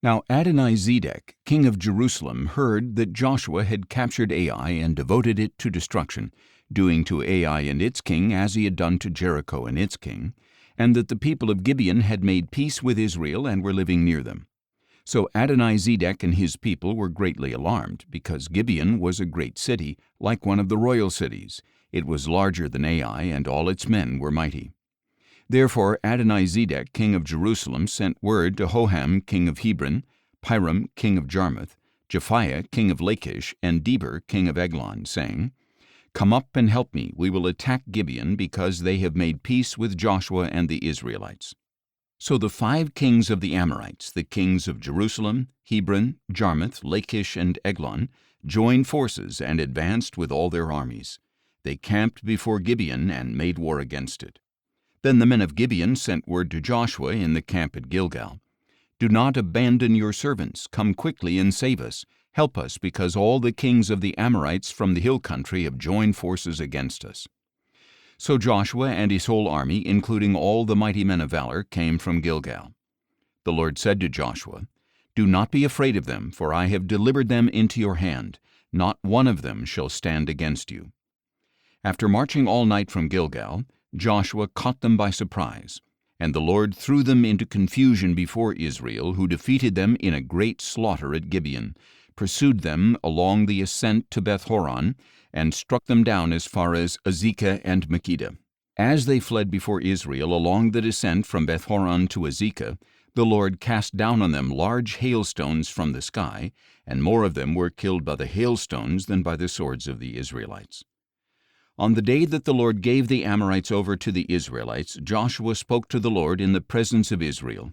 A: Now Adonizedek, king of Jerusalem, heard that Joshua had captured Ai and devoted it to destruction, doing to Ai and its king as he had done to Jericho and its king, and that the people of Gibeon had made peace with Israel and were living near them. So Adonizedek and his people were greatly alarmed, because Gibeon was a great city, like one of the royal cities. It was larger than Ai, and all its men were mighty. Therefore Adonizedek king of Jerusalem sent word to Hoham king of Hebron, Piram king of Jarmuth, Japhiah king of Lachish, and Deber king of Eglon, saying, Come up and help me, we will attack Gibeon, because they have made peace with Joshua and the Israelites. So the 5 kings of the Amorites, the kings of Jerusalem, Hebron, Jarmuth, Lachish, and Eglon, joined forces and advanced with all their armies. They camped before Gibeon and made war against it. Then the men of Gibeon sent word to Joshua in the camp at Gilgal, Do not abandon your servants. Come quickly and save us. Help us, because all the kings of the Amorites from the hill country have joined forces against us. So Joshua and his whole army, including all the mighty men of valor, came from Gilgal. The Lord said to Joshua, Do not be afraid of them, for I have delivered them into your hand. Not one of them shall stand against you. After marching all night from Gilgal, Joshua caught them by surprise, and the Lord threw them into confusion before Israel, who defeated them in a great slaughter at Gibeon, pursued them along the ascent to Beth-horon, and struck them down as far as Azekah and Makkedah. As they fled before Israel along the descent from Beth-horon to Azekah, the Lord cast down on them large hailstones from the sky, and more of them were killed by the hailstones than by the swords of the Israelites. On the day that the Lord gave the Amorites over to the Israelites, Joshua spoke to the Lord in the presence of Israel.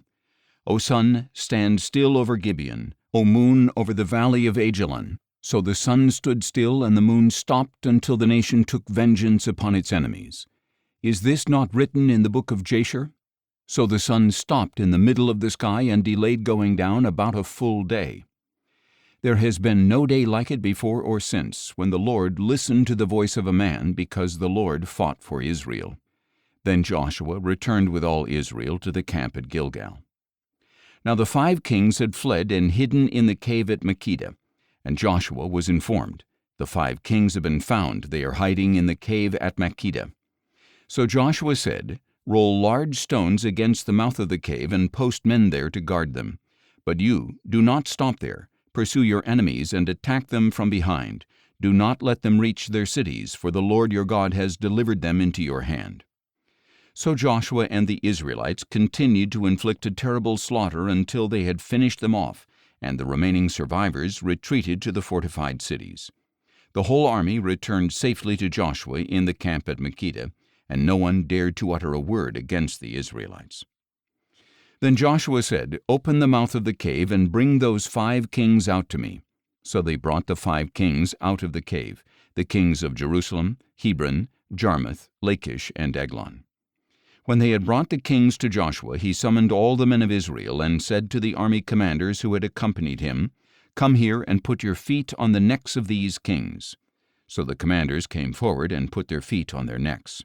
A: O sun, stand still over Gibeon. O moon, over the valley of Ajalon. So the sun stood still, and the moon stopped until the nation took vengeance upon its enemies. Is this not written in the book of Jasher? So the sun stopped in the middle of the sky and delayed going down about a full day. There has been no day like it before or since, when the Lord listened to the voice of a man, because the Lord fought for Israel. Then Joshua returned with all Israel to the camp at Gilgal. Now the 5 kings had fled and hidden in the cave at Makkedah, and Joshua was informed, The 5 kings have been found, they are hiding in the cave at Makkedah. So Joshua said, Roll large stones against the mouth of the cave and post men there to guard them. But you, do not stop there. Pursue your enemies and attack them from behind. Do not let them reach their cities, for the Lord your God has delivered them into your hand. So Joshua and the Israelites continued to inflict a terrible slaughter until they had finished them off, and the remaining survivors retreated to the fortified cities. The whole army returned safely to Joshua in the camp at Makkedah, and no one dared to utter a word against the Israelites. Then Joshua said, Open the mouth of the cave and bring those 5 kings out to me. So they brought the 5 kings out of the cave, the kings of Jerusalem, Hebron, Jarmuth, Lachish, and Eglon. When they had brought the kings to Joshua, he summoned all the men of Israel and said to the army commanders who had accompanied him, Come here and put your feet on the necks of these kings. So the commanders came forward and put their feet on their necks.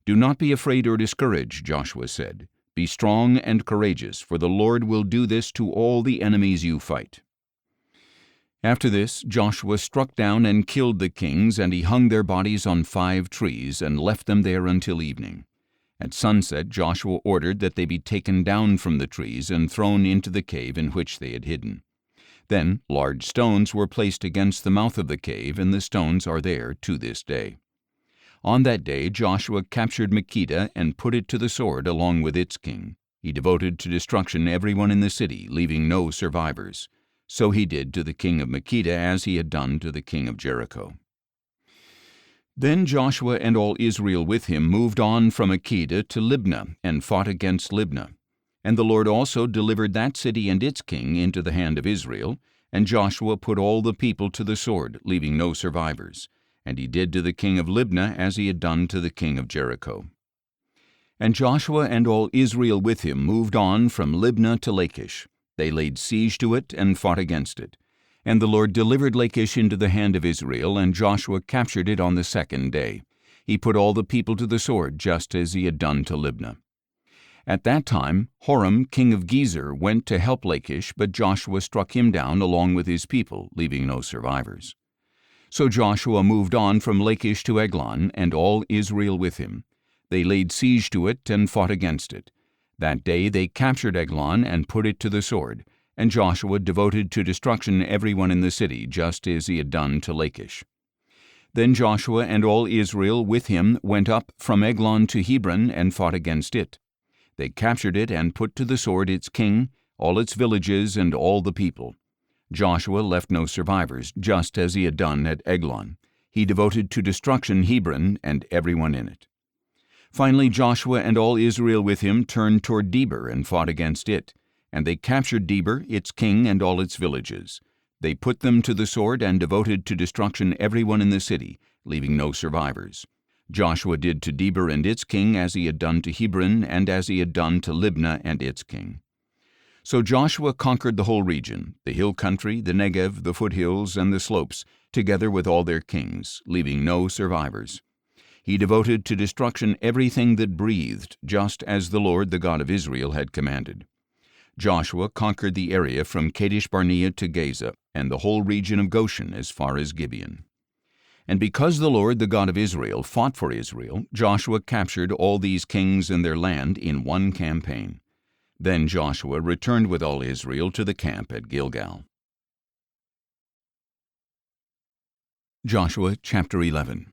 A: Do not be afraid or discouraged, Joshua said. Be strong and courageous, for the Lord will do this to all the enemies you fight. After this, Joshua struck down and killed the kings, and he hung their bodies on 5 trees and left them there until evening. At sunset, Joshua ordered that they be taken down from the trees and thrown into the cave in which they had hidden. Then large stones were placed against the mouth of the cave, and the stones are there to this day. On that day Joshua captured Makkedah and put it to the sword along with its king. He devoted to destruction everyone in the city, leaving no survivors. So he did to the king of Makkedah as he had done to the king of Jericho. Then Joshua and all Israel with him moved on from Makkedah to Libnah and fought against Libnah. And the Lord also delivered that city and its king into the hand of Israel, and Joshua put all the people to the sword, leaving no survivors. And he did to the king of Libnah as he had done to the king of Jericho. And Joshua and all Israel with him moved on from Libnah to Lachish. They laid siege to it and fought against it. And the Lord delivered Lachish into the hand of Israel, and Joshua captured it on the 2nd day. He put all the people to the sword, just as he had done to Libnah. At that time Horam king of Gezer went to help Lachish, but Joshua struck him down along with his people, leaving no survivors. So Joshua moved on from Lachish to Eglon, and all Israel with him. They laid siege to it and fought against it. That day they captured Eglon and put it to the sword, And Joshua devoted to destruction everyone in the city, just as he had done to Lachish. Then Joshua and all Israel with him went up from Eglon to Hebron and fought against it. They captured it and put to the sword its king, all its villages, and all the people. Joshua left no survivors, just as he had done at Eglon. He devoted to destruction Hebron and everyone in it. Finally Joshua and all Israel with him turned toward Debir and fought against it. And they captured Debir, its king, and all its villages. They put them to the sword and devoted to destruction everyone in the city, leaving no survivors. Joshua did to Debir and its king as he had done to Hebron and as he had done to Libnah and its king. So Joshua conquered the whole region, the hill country, the Negev, the foothills, and the slopes, together with all their kings, leaving no survivors. He devoted to destruction everything that breathed, just as the Lord, the God of Israel, had commanded. Joshua conquered the area from Kadesh Barnea to Gaza, and the whole region of Goshen as far as Gibeon. And because the Lord, the God of Israel, fought for Israel, Joshua captured all these kings and their land in one campaign. Then Joshua returned with all Israel to the camp at Gilgal. Joshua chapter 11.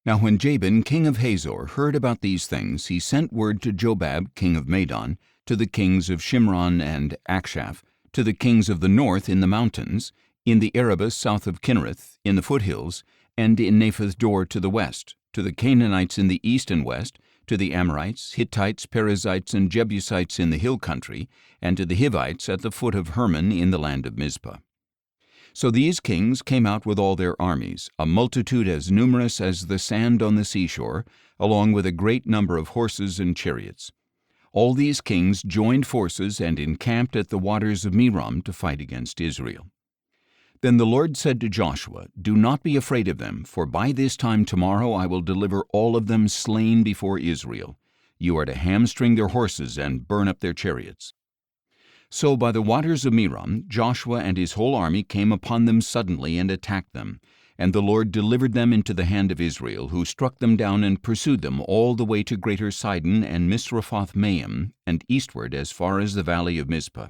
A: Now when Jabin, king of Hazor, heard about these things, he sent word to Jobab, king of Madon, to the kings of Shimron and Akshaph, to the kings of the north in the mountains, in the Arabah south of Kinnereth, in the foothills, and in Naphoth Dor to the west, to the Canaanites in the east and west, to the Amorites, Hittites, Perizzites, and Jebusites in the hill country, and to the Hivites at the foot of Hermon in the land of Mizpah. So these kings came out with all their armies, a multitude as numerous as the sand on the seashore, along with a great number of horses and chariots. All these kings joined forces and encamped at the waters of Merom to fight against Israel. Then the Lord said to Joshua, "Do not be afraid of them, for by this time tomorrow I will deliver all of them slain before Israel. You are to hamstring their horses and burn up their chariots." So by the waters of Merom, Joshua and his whole army came upon them suddenly and attacked them. And the Lord delivered them into the hand of Israel, who struck them down and pursued them all the way to Greater Sidon and Misrephoth-Maim, and eastward as far as the valley of Mizpah.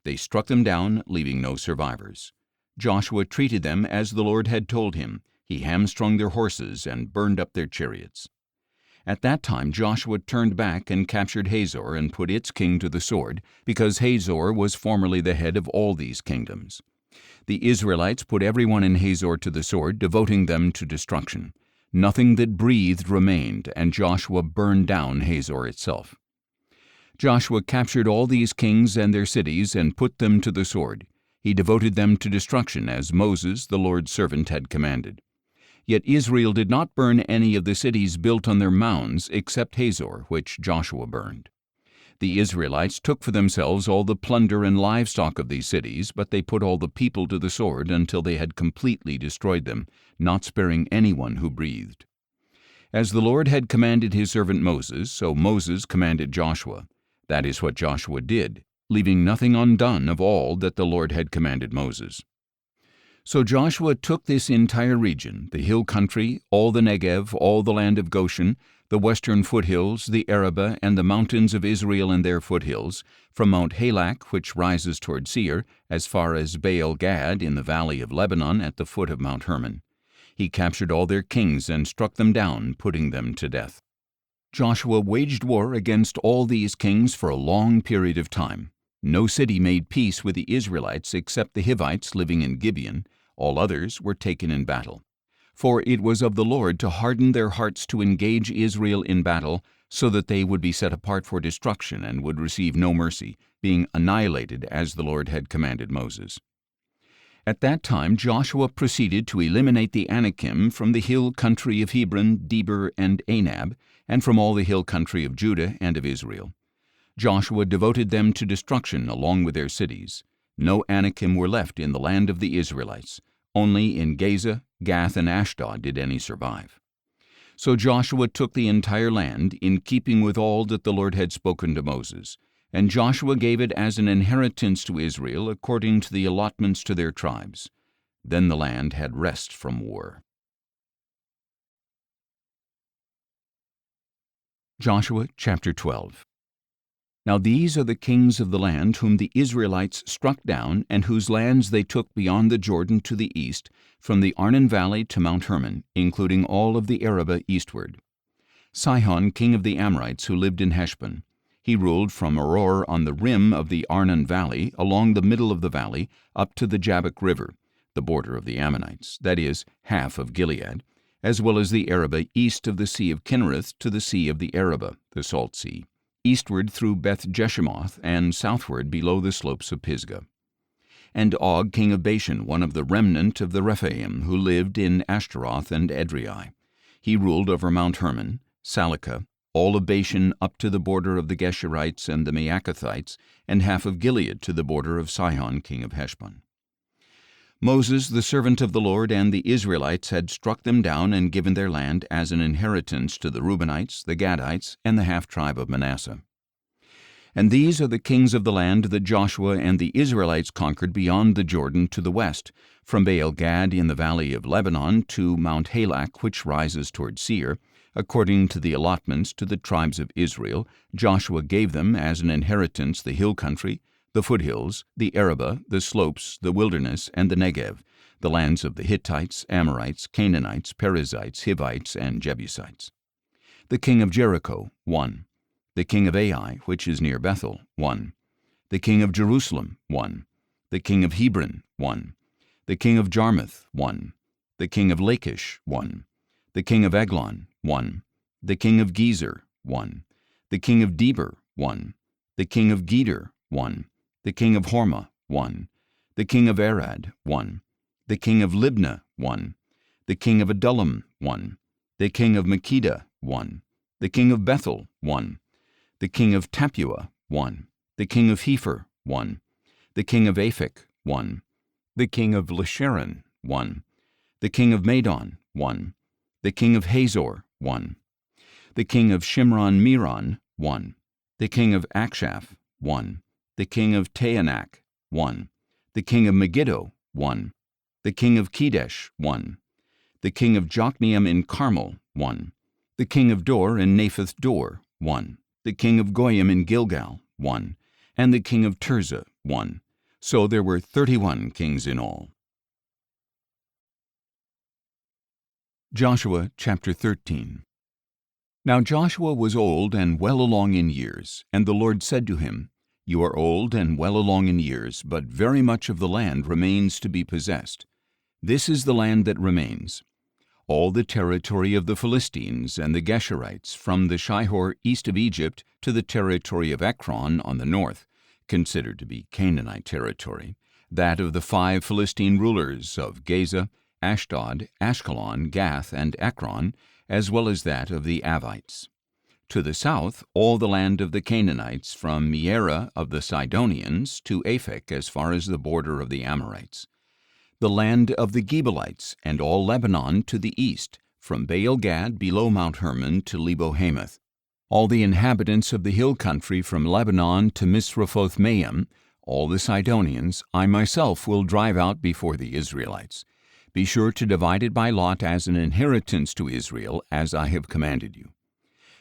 A: They struck them down, leaving no survivors. Joshua treated them as the Lord had told him. He hamstrung their horses and burned up their chariots. At that time Joshua turned back and captured Hazor and put its king to the sword, because Hazor was formerly the head of all these kingdoms. The Israelites put everyone in Hazor to the sword, devoting them to destruction. Nothing that breathed remained, and Joshua burned down Hazor itself. Joshua captured all these kings and their cities and put them to the sword. He devoted them to destruction, as Moses, the Lord's servant, had commanded. Yet Israel did not burn any of the cities built on their mounds, except Hazor, which Joshua burned. The Israelites took for themselves all the plunder and livestock of these cities, but they put all the people to the sword until they had completely destroyed them, not sparing anyone who breathed. As the Lord had commanded his servant Moses, so Moses commanded Joshua. That is what Joshua did, leaving nothing undone of all that the Lord had commanded Moses. So Joshua took this entire region, the hill country, all the Negev, all the land of Goshen, the western foothills, the Arabah, and the mountains of Israel and their foothills, from Mount Halak, which rises toward Seir, as far as Baal-Gad in the valley of Lebanon at the foot of Mount Hermon. He captured all their kings and struck them down, putting them to death. Joshua waged war against all these kings for a long period of time. No city made peace with the Israelites except the Hivites living in Gibeon. All others were taken in battle. For it was of the Lord to harden their hearts to engage Israel in battle, so that they would be set apart for destruction and would receive no mercy, being annihilated as the Lord had commanded Moses. At that time Joshua proceeded to eliminate the Anakim from the hill country of Hebron, Debir, and Anab, and from all the hill country of Judah and of Israel. Joshua devoted them to destruction along with their cities. No Anakim were left in the land of the Israelites. Only in Gaza, Gath, and Ashdod did any survive. So Joshua took the entire land, in keeping with all that the Lord had spoken to Moses. And Joshua gave it as an inheritance to Israel, according to the allotments to their tribes. Then the land had rest from war. Joshua chapter 12. Now these are the kings of the land whom the Israelites struck down, and whose lands they took beyond the Jordan to the east, from the Arnon valley to Mount Hermon, including all of the Arabah eastward. Sihon, king of the Amorites, who lived in Heshbon. He ruled from Aroer on the rim of the Arnon valley, along the middle of the valley, up to the Jabbok river, the border of the Ammonites, that is, half of Gilead, as well as the Arabah east of the Sea of Kinnereth to the Sea of the Arabah, the Salt Sea, eastward through Beth Jeshimoth, and southward below the slopes of Pisgah. And Og, king of Bashan, one of the remnant of the Rephaim, who lived in Ashtaroth and Edrei. He ruled over Mount Hermon, Salekah, all of Bashan up to the border of the Geshurites and the Maacathites, and half of Gilead to the border of Sihon, king of Heshbon. Moses, the servant of the Lord, and the Israelites had struck them down and given their land as an inheritance to the Reubenites, the Gadites, and the half-tribe of Manasseh. And these are the kings of the land that Joshua and the Israelites conquered beyond the Jordan to the west, from Baal-Gad in the valley of Lebanon to Mount Halak, which rises toward Seir. According to the allotments to the tribes of Israel, Joshua gave them as an inheritance the hill country, the foothills, the Arabah, the slopes, the wilderness, and the Negev, the lands of the Hittites, Amorites, Canaanites, Perizzites, Hivites, and Jebusites. The king of Jericho, 1. The king of Ai, which is near Bethel, 1. The king of Jerusalem, 1. The king of Hebron, 1. The king of Jarmuth, 1. The king of Lachish, 1. The king of Eglon, 1. The king of Gezer, 1. The king of Deber, 1. The king of Geder, 1. The king of Hormah, 1. The king of Arad, 1. The king of Libnah, 1. The king of Adullam, 1. The king of Makkedah, 1. The king of Bethel, 1. The king of Tappuah, 1. The king of Hepher, 1. The king of Aphek, 1. The king of Lasharon, 1. The king of Madon, 1. The king of Hazor, 1. The king of Shimron-Meron, 1. The king of Akshaph, 1. The king of Taanach, 1. The king of Megiddo, 1. The king of Kedesh, 1. The king of Jokneam in Carmel, 1. The king of Dor in Naphoth Dor, 1. The king of Goyim in Gilgal, 1. And the king of Tirzah, 1. So there were 31 kings in all. Joshua chapter 13. Now Joshua was old and well along in years, and the Lord said to him, You are old and well along in years, but very much of the land remains to be possessed. This is the land that remains: all the territory of the Philistines and the Geshurites, from the Shihor east of Egypt to the territory of Ekron on the north, considered to be Canaanite territory, that of the 5 Philistine rulers of Gaza, Ashdod, Ashkelon, Gath, and Ekron, as well as that of the Avites. To the south, all the land of the Canaanites, from Mearah of the Sidonians to Aphek as far as the border of the Amorites. The land of the Gebalites, and all Lebanon to the east, from Baal-Gad below Mount Hermon to Lebo-Hamath. All the inhabitants of the hill country from Lebanon to Misrephoth-Maim, all the Sidonians, I myself will drive out before the Israelites. Be sure to divide it by lot as an inheritance to Israel, as I have commanded you.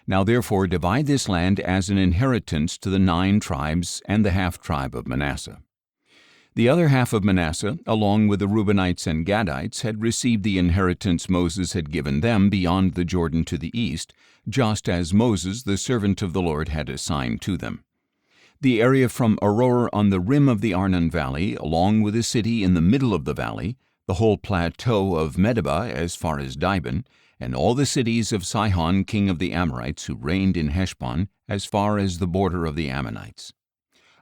A: Now therefore divide this land as an inheritance to the 9 tribes and the half-tribe of Manasseh. The other half of Manasseh, along with the Reubenites and Gadites, had received the inheritance Moses had given them beyond the Jordan to the east, just as Moses, the servant of the Lord, had assigned to them. The area from Aroer on the rim of the Arnon valley, along with the city in the middle of the valley, the whole plateau of Medeba as far as Dibon, and all the cities of Sihon, king of the Amorites, who reigned in Heshbon, as far as the border of the Ammonites.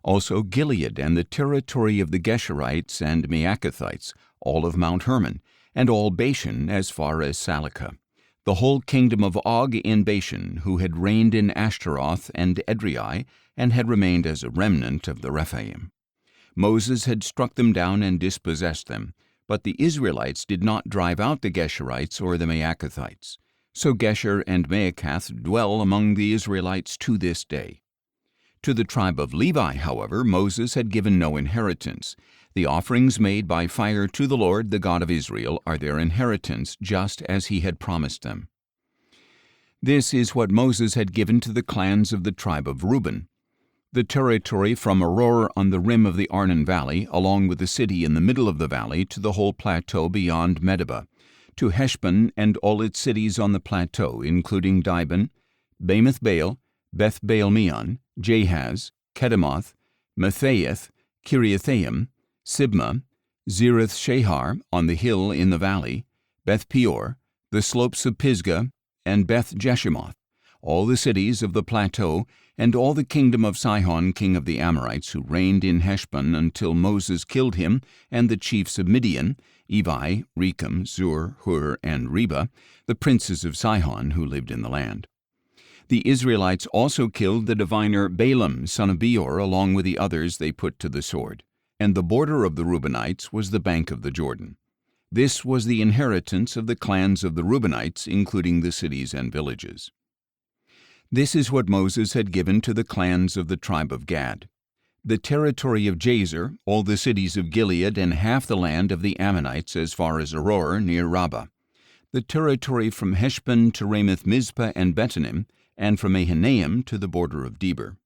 A: Also Gilead and the territory of the Geshurites and Maacathites, all of Mount Hermon, and all Bashan as far as Salekah. The whole kingdom of Og in Bashan, who had reigned in Ashtaroth and Edrei, and had remained as a remnant of the Rephaim. Moses had struck them down and dispossessed them, but the Israelites did not drive out the Geshurites or the Maacathites. So Gesher and Maacath dwell among the Israelites to this day. To the tribe of Levi, however, Moses had given no inheritance. The offerings made by fire to the Lord, the God of Israel, are their inheritance, just as he had promised them. This is what Moses had given to the clans of the tribe of Reuben. The territory from Aroer on the rim of the Arnon Valley, along with the city in the middle of the valley, to the whole plateau beyond Medeba, to Heshbon and all its cities on the plateau, including Dibon, Bamoth Baal, Beth Baal Meon, Jahaz, Kedemoth, Mephaeth, Kiriathaim, Sibmah, Zereth Shahar on the hill in the valley, Beth Peor, the slopes of Pisgah, and Beth Jeshimoth, all the cities of the plateau, and all the kingdom of Sihon king of the Amorites, who reigned in Heshbon until Moses killed him, and the chiefs of Midian, Evi, Rechem, Zur, Hur, and Reba, the princes of Sihon who lived in the land. The Israelites also killed the diviner Balaam son of Beor, along with the others they put to the sword. And the border of the Reubenites was the bank of the Jordan. This was the inheritance of the clans of the Reubenites, including the cities and villages. This is what Moses had given to the clans of the tribe of Gad: the territory of Jazer, all the cities of Gilead, and half the land of the Ammonites as far as Aroer near Rabbah, the territory from Heshbon to Ramoth Mizpah and Betanim, and from Mahanaim to the border of Debir.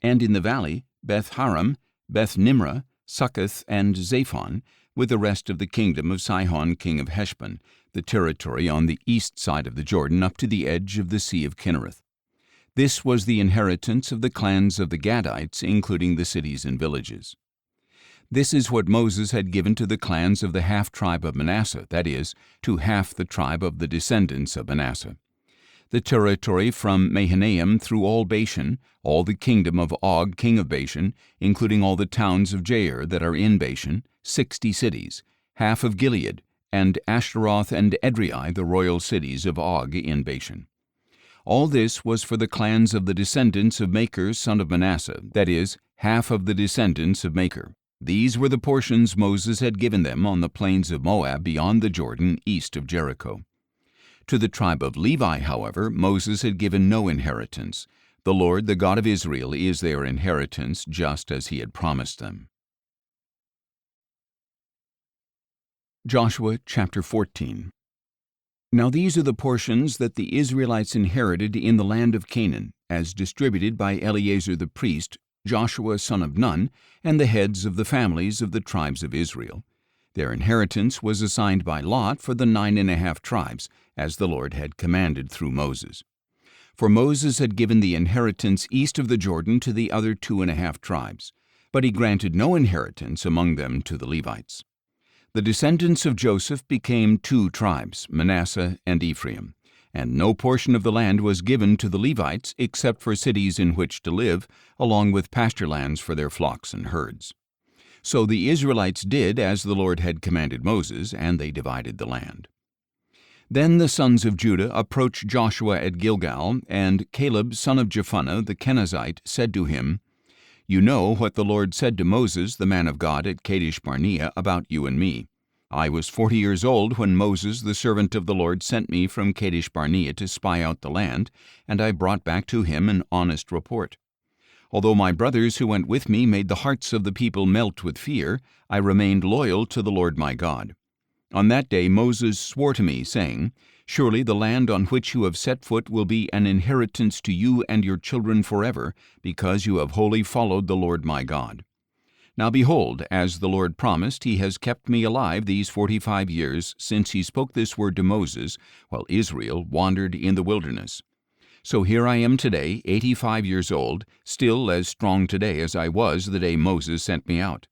A: And in the valley, Beth Haram, Beth Nimrah, Succoth, and Zaphon, with the rest of the kingdom of Sihon king of Heshbon, the territory on the east side of the Jordan up to the edge of the Sea of Kinnereth. This was the inheritance of the clans of the Gadites, including the cities and villages. This is what Moses had given to the clans of the half-tribe of Manasseh, that is, to half the tribe of the descendants of Manasseh. The territory from Mahanaim through all Bashan, all the kingdom of Og king of Bashan, including all the towns of Jair that are in Bashan, 60 cities, half of Gilead, and Ashtaroth and Edrei, the royal cities of Og in Bashan. All this was for the clans of the descendants of Machir son of Manasseh, that is, half of the descendants of Machir. These were the portions Moses had given them on the plains of Moab beyond the Jordan, east of Jericho. To the tribe of Levi, however, Moses had given no inheritance. The Lord, the God of Israel, is their inheritance, just as he had promised them. Joshua chapter 14. Now these are the portions that the Israelites inherited in the land of Canaan, as distributed by Eleazar the priest, Joshua son of Nun, and the heads of the families of the tribes of Israel. Their inheritance was assigned by lot for the 9½ tribes, as the Lord had commanded through Moses. For Moses had given the inheritance east of the Jordan to the other 2½ tribes, but he granted no inheritance among them to the Levites. The descendants of Joseph became 2 tribes, Manasseh and Ephraim, and no portion of the land was given to the Levites except for cities in which to live, along with pasture lands for their flocks and herds. So the Israelites did as the Lord had commanded Moses, and they divided the land. Then the sons of Judah approached Joshua at Gilgal, and Caleb son of Jephunneh the Kenizzite said to him, "You know what the Lord said to Moses, the man of God, at Kadesh Barnea about you and me. I was 40 years old when Moses, the servant of the Lord, sent me from Kadesh Barnea to spy out the land, and I brought back to him an honest report. Although my brothers who went with me made the hearts of the people melt with fear, I remained loyal to the Lord my God. On that day Moses swore to me, saying, 'Surely the land on which you have set foot will be an inheritance to you and your children forever, because you have wholly followed the Lord my God.' Now behold, as the Lord promised, he has kept me alive these 45 years since he spoke this word to Moses, while Israel wandered in the wilderness. So here I am today, 85 years old, still as strong today as I was the day Moses sent me out.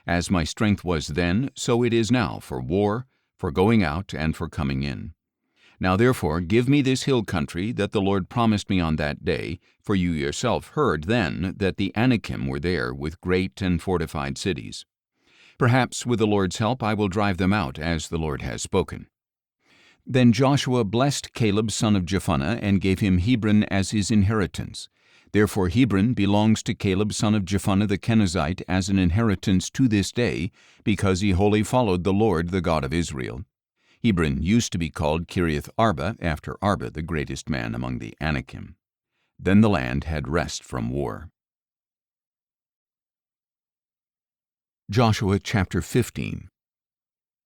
A: As my strength was then, so it is now for war, for going out, and for coming in. Now therefore give me this hill country that the Lord promised me on that day, for you yourself heard then that the Anakim were there with great and fortified cities. Perhaps with the Lord's help I will drive them out, as the Lord has spoken." Then Joshua blessed Caleb son of Jephunneh and gave him Hebron as his inheritance. Therefore Hebron belongs to Caleb son of Jephunneh the Kenizzite as an inheritance to this day, because he wholly followed the Lord, the God of Israel. Hebron used to be called Kiriath Arba, after Arba, the greatest man among the Anakim. Then the land had rest from war. Joshua chapter 15.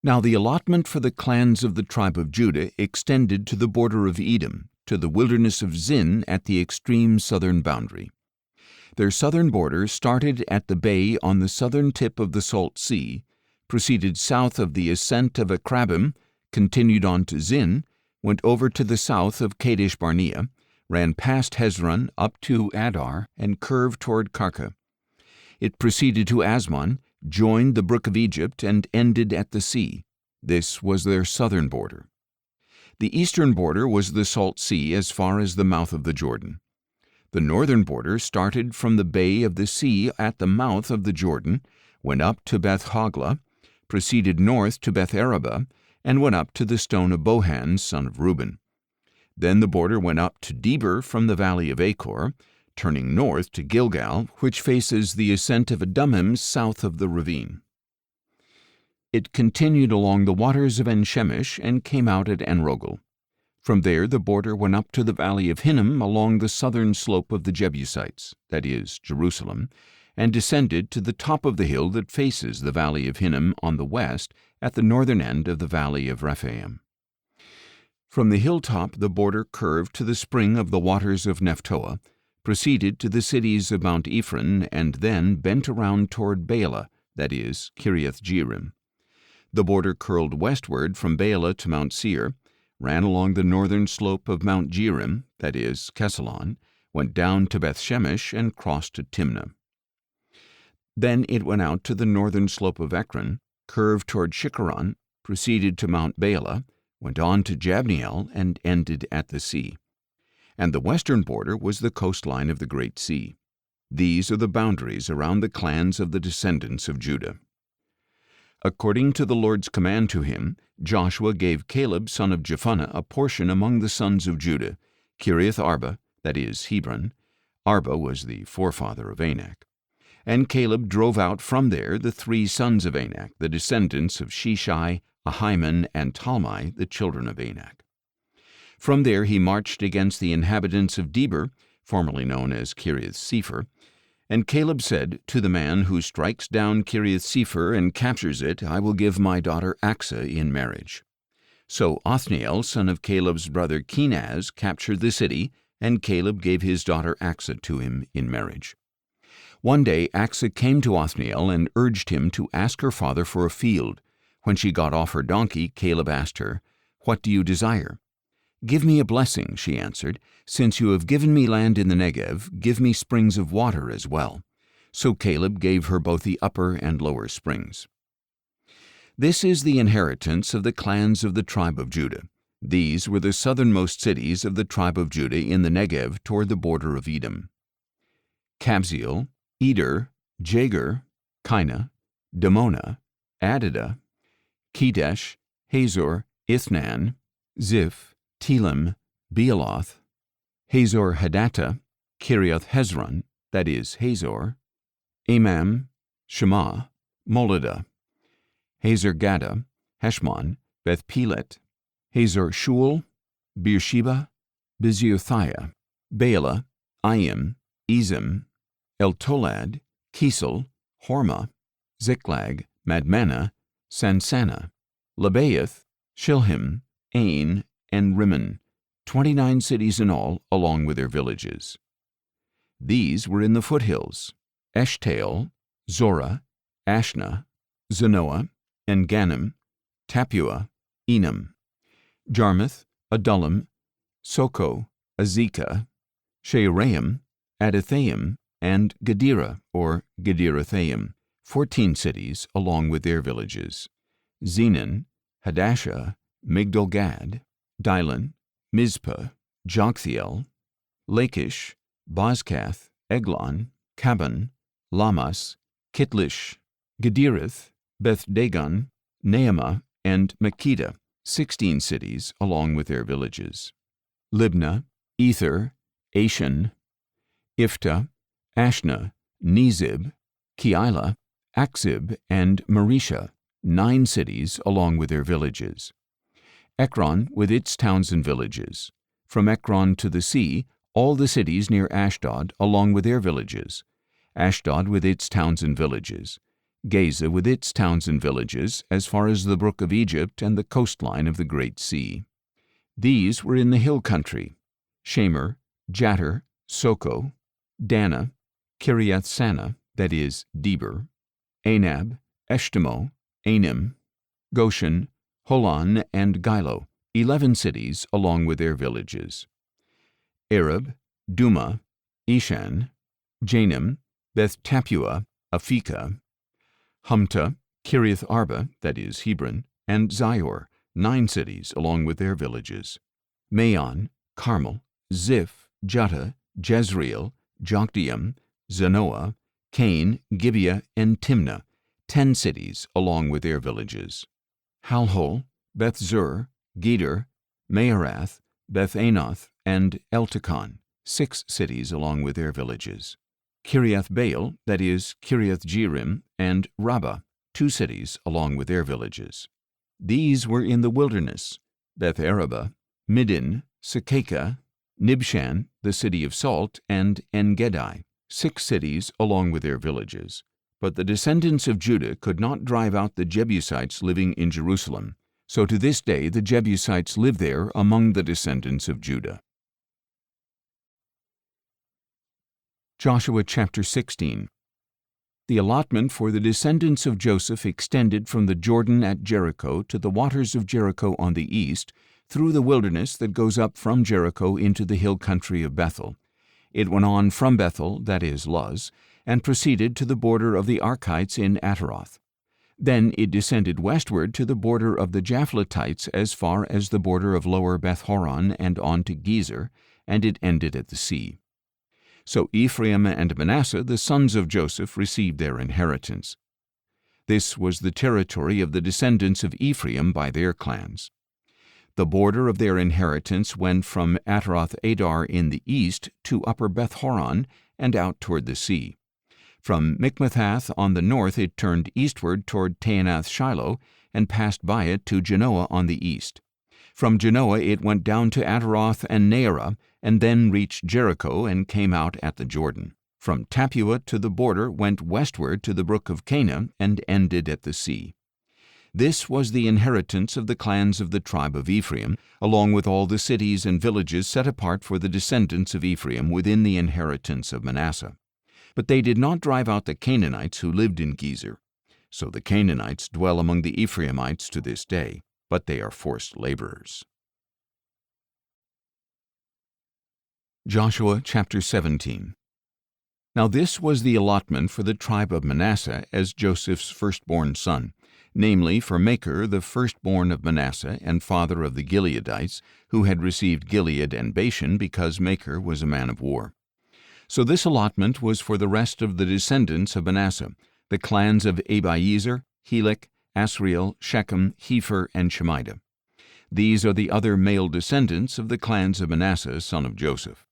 A: Now the allotment for the clans of the tribe of Judah extended to the border of Edom, to the wilderness of Zin at the extreme southern boundary. Their southern border started at the bay on the southern tip of the Salt Sea, proceeded south of the ascent of Akrabim, continued on to Zin, went over to the south of Kadesh Barnea, ran past Hezron up to Adar, and curved toward Karka. It proceeded to Asmon, joined the brook of Egypt, and ended at the sea. This was their southern border. The eastern border was the Salt Sea as far as the mouth of the Jordan. The northern border started from the bay of the sea at the mouth of the Jordan, went up to Beth Hogla, proceeded north to Beth Araba, and went up to the stone of Bohan, son of Reuben. Then the border went up to Deber from the valley of Achor, turning north to Gilgal, which faces the ascent of Adummim south of the ravine. It continued along the waters of En-Shemesh and came out at En-Rogel. From there the border went up to the valley of Hinnom along the southern slope of the Jebusites, that is, Jerusalem, and descended to the top of the hill that faces the valley of Hinnom on the west at the northern end of the valley of Rephaim. From the hilltop the border curved to the spring of the waters of Nephtoah, proceeded to the cities of Mount Ephron, and then bent around toward Baalah, that is, Kiriath-Jearim. The border curled westward from Baalah to Mount Seir, ran along the northern slope of Mount Jearim, that is, Kesalon, went down to Beth-Shemesh, and crossed to Timnah. Then it went out to the northern slope of Ekron, curved toward Shikkeron, proceeded to Mount Baalah, went on to Jabneel, and ended at the sea. And the western border was the coastline of the Great Sea. These are the boundaries around the clans of the descendants of Judah. According to the Lord's command to him, Joshua gave Caleb son of Jephunneh a portion among the sons of Judah, Kiriath Arba, that is, Hebron. Arba was the forefather of Anak. And Caleb drove out from there the 3 sons of Anak, the descendants of Sheshai, Ahiman, and Talmai, the children of Anak. From there he marched against the inhabitants of Deber, formerly known as Kiriath-Sepher. And Caleb said, to the man who strikes down Kiriath-Sepher and captures it, I will give my daughter Achsah in marriage. So Othniel, son of Caleb's brother Kenaz, captured the city, and Caleb gave his daughter Achsah to him in marriage. One day Achsah came to Othniel and urged him to ask her father for a field. When she got off her donkey, Caleb asked her, What do you desire? Give me a blessing, she answered. Since you have given me land in the Negev, give me springs of water as well. So Caleb gave her both the upper and lower springs. This is the inheritance of the clans of the tribe of Judah. These were the southernmost cities of the tribe of Judah in the Negev toward the border of Edom: Kabzeel, Eder, Jagur, Kinah, Damonah, Adadah, Kedesh, Hazor, Ithnan, Ziph, Telem, Bealoth, Hazor Hadattah, Kiriath Hezron, that is, Hazor, Amam, Shema, Moladah, Hazor Gaddah, Heshmon, Beth Pelet, Hazor Shul, Beersheba, Biziothiah, Baalah, Ayim, Ezim, Eltolad, Kisel, Hormah, Ziklag, Madmannah, Sansannah, Lebaoth, Shilhim, Ain, and Rimmon, 29 cities in all, along with their villages. These were in the foothills: Eshtaol, Zorah, Ashna, Zanoah, En-Ganim, Tappuah, Enam, Jarmuth, Adullam, Soko, Azekah, Shearaim, Adathaim, and Gedera, or Gederathaim, 14 cities, along with their villages: Zenon, Hadashah, Migdal-Gad, Dibon, Mizpah, Joktheel, Lachish, Bozkath, Eglon, Kaban, Lamas, Kitlish, Gederith, Beth-Dagon, Naamah, and Makkedah, 16 cities, along with their villages: Libnah, Ether, Ashan, Iftah, Ashna, Nezib, Keilah, Akzib, and Maresha, 9 cities, along with their villages. Ekron with its towns and villages. From Ekron to the sea, all the cities near Ashdod, along with their villages. Ashdod with its towns and villages. Gaza with its towns and villages, as far as the brook of Egypt and the coastline of the Great Sea. These were in the hill country: Shamer, Jatter, Soko, Dana, Kiriath-Sana, that is, Deber, Anab, Eshtemoh, Anim, Goshen, Holon, and Gilo, 11 cities along with their villages. Arab, Duma, Ishan, Janim, Beth-Tappuah, Aphekah, Humta, Kiriath Arba, that is, Hebron, and Zior, 9 cities along with their villages. Maon, Carmel, Ziph, Juttah, Jezreel, Jokdeam, Zanoah, Cain, Gibeah, and Timnah, 10 cities along with their villages. Halhol, Beth-zur, Geder, Maarath, Beth-Anoth, and Eltekon, 6 cities along with their villages. Kiriath-Baal, that is, Kiriath-Jearim, and Rabbah, 2 cities along with their villages. These were in the wilderness: Beth-arabah, Middin, Sekekah, Nibshan, the city of salt, and En-gedi, 6 cities along with their villages. But the descendants of Judah could not drive out the Jebusites living in Jerusalem, so to this day the Jebusites live there among the descendants of Judah. Joshua chapter 16. The allotment for the descendants of Joseph extended from the Jordan at Jericho to the waters of Jericho on the east, through the wilderness that goes up from Jericho into the hill country of Bethel. It went on from Bethel, that is, Luz, and proceeded to the border of the Archites in Ataroth. Then it descended westward to the border of the Japhletites as far as the border of lower Beth-horon and on to Gezer, and it ended at the sea. So Ephraim and Manasseh, the sons of Joseph, received their inheritance. This was the territory of the descendants of Ephraim by their clans. The border of their inheritance went from Ataroth-adar in the east to upper Beth-horon and out toward the sea. From Mikmethath on the north it turned eastward toward Taanath-Shiloh and passed by it to Genoa on the east. From Genoa it went down to Ataroth and Naarah, and then reached Jericho and came out at the Jordan. From Tappuah to the border went westward to the brook of Cana and ended at the sea. This was the inheritance of the clans of the tribe of Ephraim, along with all the cities and villages set apart for the descendants of Ephraim within the inheritance of Manasseh. But they did not drive out the Canaanites who lived in Gezer. So the Canaanites dwell among the Ephraimites to this day, but they are forced laborers. Joshua chapter 17. Now this was the allotment for the tribe of Manasseh as Joseph's firstborn son, namely for Machir, the firstborn of Manasseh and father of the Gileadites, who had received Gilead and Bashan because Machir was a man of war. So this allotment was for the rest of the descendants of Manasseh, the clans of Abiezer, Helek, Asriel, Shechem, Hepher, and Shemida. These are the other male descendants of the clans of Manasseh, son of Joseph.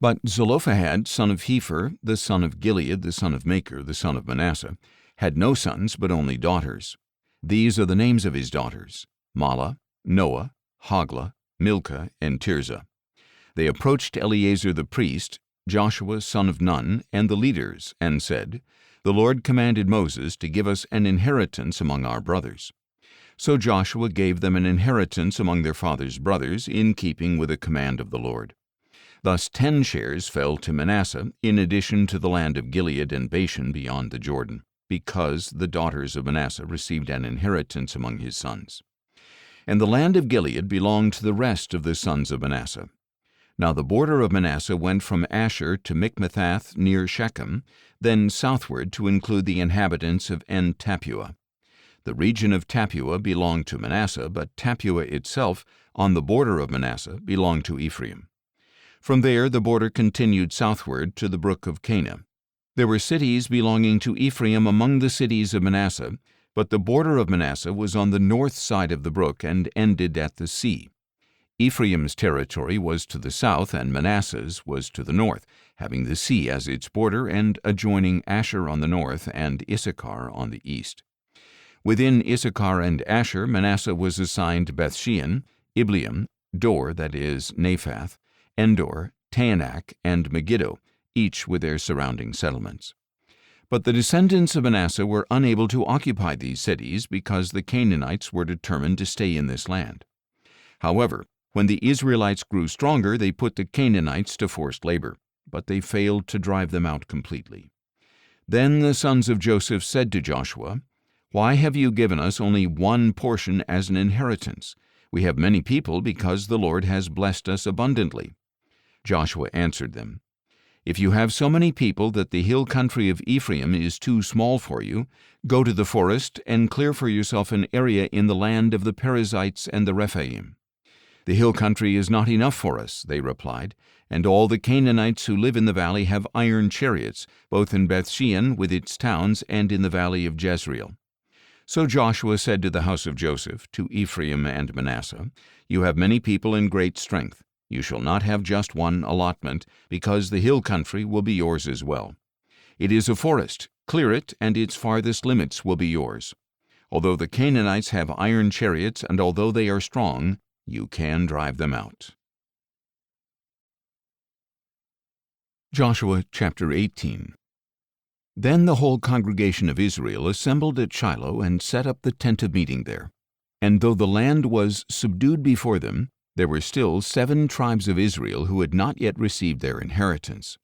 A: But Zelophehad, son of Hepher, the son of Gilead, the son of Machir, the son of Manasseh, had no sons but only daughters. These are the names of his daughters: Mahlah, Noah, Hoglah, Milcah, and Tirzah. They approached Eleazar the priest, Joshua son of Nun, and the leaders, and said, "The Lord commanded Moses to give us an inheritance among our brothers." So Joshua gave them an inheritance among their father's brothers, in keeping with the command of the Lord. Thus 10 shares fell to Manasseh, in addition to the land of Gilead and Bashan beyond the Jordan, because the daughters of Manasseh received an inheritance among his sons. And the land of Gilead belonged to the rest of the sons of Manasseh. Now the border of Manasseh went from Asher to Mikmethath near Shechem, then southward to include the inhabitants of En-Tappuah. The region of Tappuah belonged to Manasseh, but Tappuah itself, on the border of Manasseh, belonged to Ephraim. From there the border continued southward to the brook of Cana. There were cities belonging to Ephraim among the cities of Manasseh, but the border of Manasseh was on the north side of the brook and ended at the sea. Ephraim's territory was to the south and Manasseh's was to the north, having the sea as its border and adjoining Asher on the north and Issachar on the east. Within Issachar and Asher, Manasseh was assigned Bethshean, Ibleam, Dor, that is, Naphath, Endor, Taanach, and Megiddo, each with their surrounding settlements. But the descendants of Manasseh were unable to occupy these cities because the Canaanites were determined to stay in this land. However, when the Israelites grew stronger, they put the Canaanites to forced labor. but they failed to drive them out completely. Then the sons of Joseph said to Joshua, "Why have you given us only one portion as an inheritance? We have many people because the Lord has blessed us abundantly." Joshua answered them, "If you have so many people that the hill country of Ephraim is too small for you, go to the forest and clear for yourself an area in the land of the Perizzites and the Rephaim." "The hill country is not enough for us," they replied, "and all the Canaanites who live in the valley have iron chariots, both in Bethshean with its towns and in the valley of Jezreel." So Joshua said to the house of Joseph, to Ephraim and Manasseh, "You have many people in great strength. You shall not have just one allotment, because the hill country will be yours as well. It is a forest. Clear it, and its farthest limits will be yours. Although the Canaanites have iron chariots, and although they are strong, you can drive them out." Joshua chapter 18. Then the whole congregation of Israel assembled at Shiloh and set up the tent of meeting there. And though the land was subdued before them, there were still 7 tribes of Israel who had not yet received their inheritance.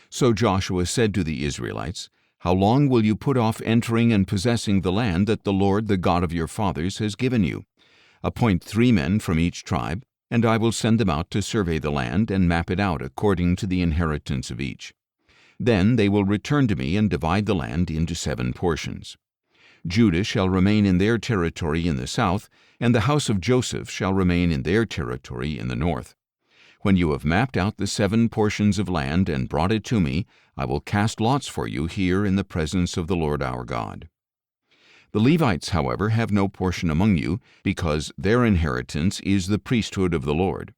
A: So Joshua said to the Israelites, "How long will you put off entering and possessing the land that the Lord, the God of your fathers, has given you? Appoint 3 men from each tribe, and I will send them out to survey the land and map it out according to the inheritance of each. Then they will return to me and divide the land into 7 portions. Judah shall remain in their territory in the south, and the house of Joseph shall remain in their territory in the north. When you have mapped out the 7 portions of land and brought it to me, I will cast lots for you here in the presence of the Lord our God. The Levites, however, have no portion among you, because their inheritance is the priesthood of the Lord.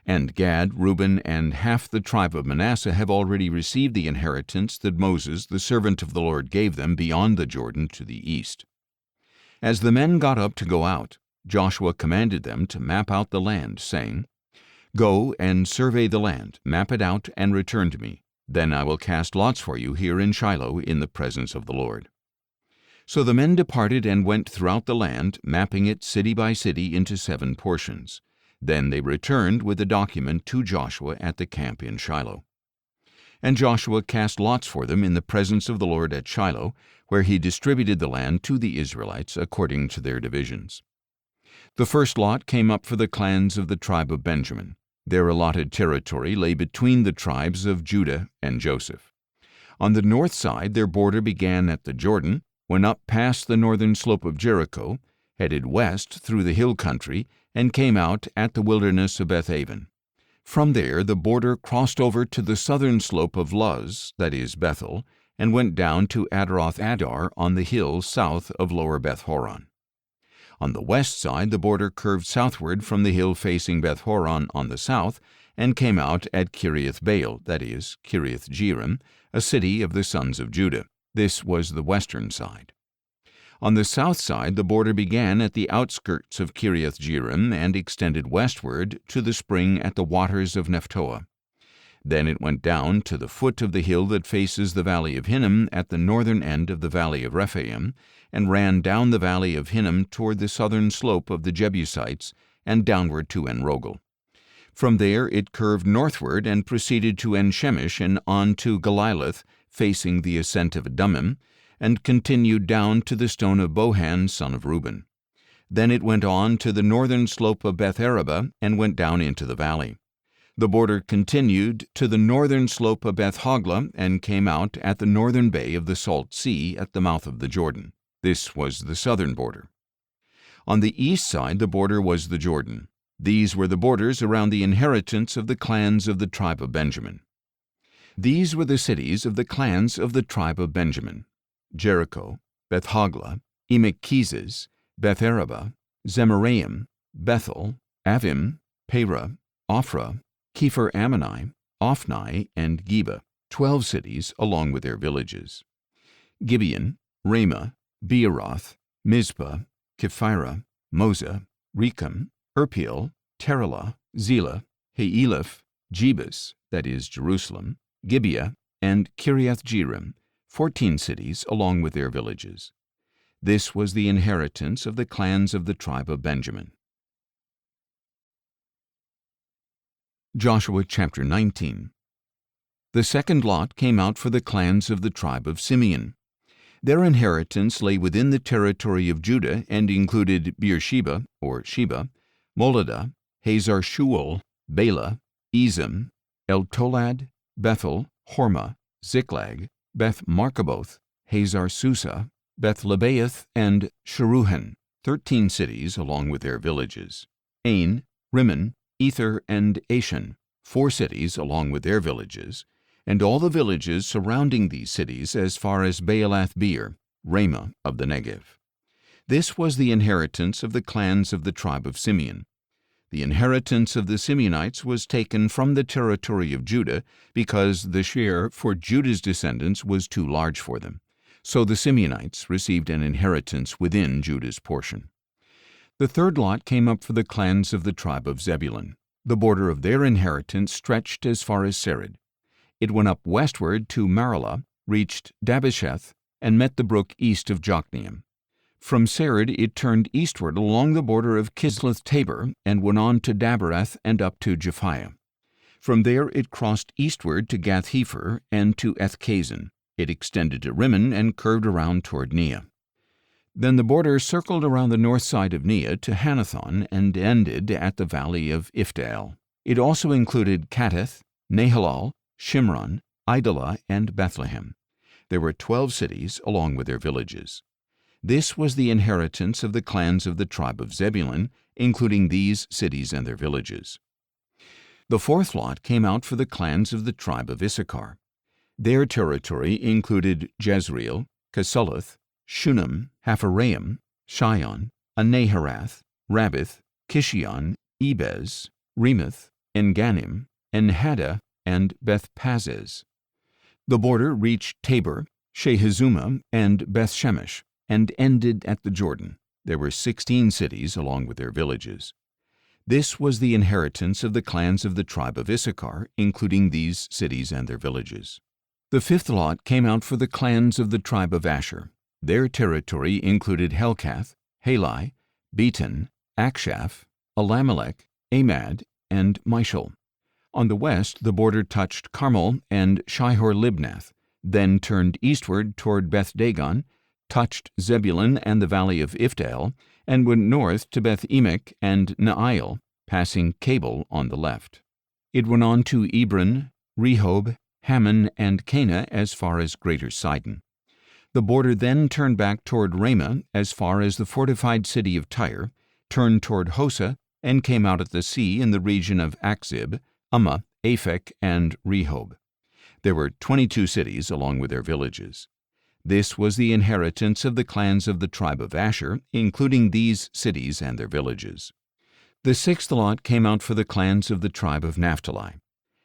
A: And Gad, Reuben, and half the tribe of Manasseh have already received the inheritance that Moses, the servant of the Lord, gave them beyond the Jordan to the east." As the men got up to go out, Joshua commanded them to map out the land, saying, "Go and survey the land, map it out, and return to me. Then I will cast lots for you here in Shiloh in the presence of the Lord." So the men departed and went throughout the land, mapping it city by city into 7 portions. Then they returned with the document to Joshua at the camp in Shiloh. And Joshua cast lots for them in the presence of the Lord at Shiloh, where he distributed the land to the Israelites according to their divisions. The first lot came up for the clans of the tribe of Benjamin. Their allotted territory lay between the tribes of Judah and Joseph. On the north side their border began at the Jordan, went up past the northern slope of Jericho, headed west through the hill country, and came out at the wilderness of Bethaven. From there the border crossed over to the southern slope of Luz, that is Bethel, and went down to Adaroth Adar on the hill south of lower Beth Horon. On the west side the border curved southward from the hill facing Beth Horon on the south, and came out at Kiriath Baal, that is, Kiriath Jearim, a city of the sons of Judah. This was the western side. On the south side the border began at the outskirts of Kiriath Jearim and extended westward to the spring at the waters of Nephtoah. Then it went down to the foot of the hill that faces the valley of Hinnom at the northern end of the valley of Rephaim, and ran down the valley of Hinnom toward the southern slope of the Jebusites and downward to En-Rogel. From there it curved northward and proceeded to En-Shemesh and on to Galiloth, facing the ascent of Adummim, and continued down to the stone of Bohan, son of Reuben. Then it went on to the northern slope of Beth Araba and went down into the valley. The border continued to the northern slope of Beth Hogla and came out at the northern bay of the Salt Sea at the mouth of the Jordan. This was the southern border. On the east side the border was the Jordan. These were the borders around the inheritance of the clans of the tribe of Benjamin. These were the cities of the clans of the tribe of Benjamin: Jericho, Beth Hogla, Emek-Keziz, Beth Araba, Zemaraim, Bethel, Avim, Perah, Ophrah, Kepher Ammoni, Ophni, and Geba, 12 cities along with their villages. Gibeon, Ramah, Beeroth, Mizpah, Kephirah, Moza, Rechem, Irpeel, Terelah, Zelah, Haeleph, Jebus, that is Jerusalem, Gibeah, and Kiriath Jearim, 14 cities along with their villages. This was the inheritance of the clans of the tribe of Benjamin. Joshua chapter 19. The second lot came out for the clans of the tribe of Simeon. Their inheritance lay within the territory of Judah and included Beersheba, or Sheba, Moladah, Hazar Shual, Bela, Ezem, El-Tolad, Bethel, Hormah, Ziklag, Beth Markaboth, Hazar Susa, Beth Lebaoth, and Sharuhen, 13 cities along with their villages. Ain, Rimmon, Ether, and Ashan, 4 cities along with their villages, and all the villages surrounding these cities as far as Baalath-beer, Ramah of the Negev. This was the inheritance of the clans of the tribe of Simeon. The inheritance of the Simeonites was taken from the territory of Judah because the share for Judah's descendants was too large for them. So the Simeonites received an inheritance within Judah's portion. The third lot came up for the clans of the tribe of Zebulun. The border of their inheritance stretched as far as Sarid. It went up westward to Maralah, reached Dabbesheth, and met the brook east of Jokneam. From Sarid it turned eastward along the border of Kisloth-Tabor and went on to Daberath and up to Japhiah. From there it crossed eastward to Gath-Hepher and to Ethkazin. It extended to Rimmon and curved around toward Neah. Then the border circled around the north side of Neah to Hanathon and ended at the valley of Iftal. It also included Katteth, Nahalal, Shimron, Idalah, and Bethlehem. There were 12 cities along with their villages. This was the inheritance of the clans of the tribe of Zebulun, including these cities and their villages. The fourth lot came out for the clans of the tribe of Issachar. Their territory included Jezreel, Kesuloth, Shunem, Hapharaim, Shion, Anaharath, Rabbith, Kishion, Ebez, Remoth, Enganim, Enhaddah, and Beth-Pazzez. The border reached Tabor, Shehazumah, and Beth-Shemesh, and ended at the Jordan. There were 16 cities along with their villages. This was the inheritance of the clans of the tribe of Issachar, including these cities and their villages. The fifth lot came out for the clans of the tribe of Asher. Their territory included Helkath, Halai, Beton, Akshaph, Alamelech, Amad, and Mishal. On the west, the border touched Carmel and Shihor-Libnath, then turned eastward toward Beth-Dagon, touched Zebulun and the valley of Iftal, and went north to Beth-Emek and Naail, passing Cabel on the left. It went on to Ebron, Rehob, Hammon, and Cana as far as Greater Sidon. The border then turned back toward Ramah as far as the fortified city of Tyre, turned toward Hosa, and came out at the sea in the region of Achzib, Ummah, Aphek, and Rehob. There were 22 cities along with their villages. This was the inheritance of the clans of the tribe of Asher, including these cities and their villages. The sixth lot came out for the clans of the tribe of Naphtali.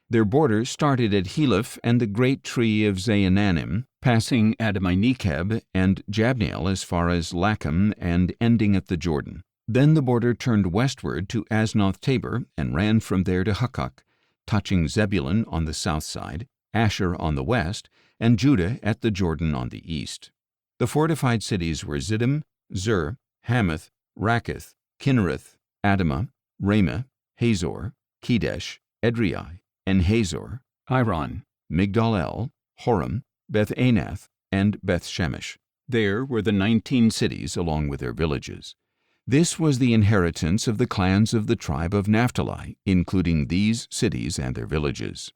A: Their border started at Heleph and the great tree of Zaananim, passing Adami-Nekeb and Jabneel as far as Lacham and ending at the Jordan. Then the border turned westward to Aznoth-Tabor and ran from there to Hukkok, touching Zebulun on the south side, Asher on the west, and Judah at the Jordan on the east. The fortified cities were Ziddim, Zur, Hamath, Rakkath, Kinnereth, Adamah, Ramah, Hazor, Kedesh, Edrei, and Hazor, Iron, Migdal-El, Horem, Beth-Anath, and Beth-Shemesh. There were the 19 cities along with their villages. This was the inheritance of the clans of the tribe of Naphtali, including these cities and their villages.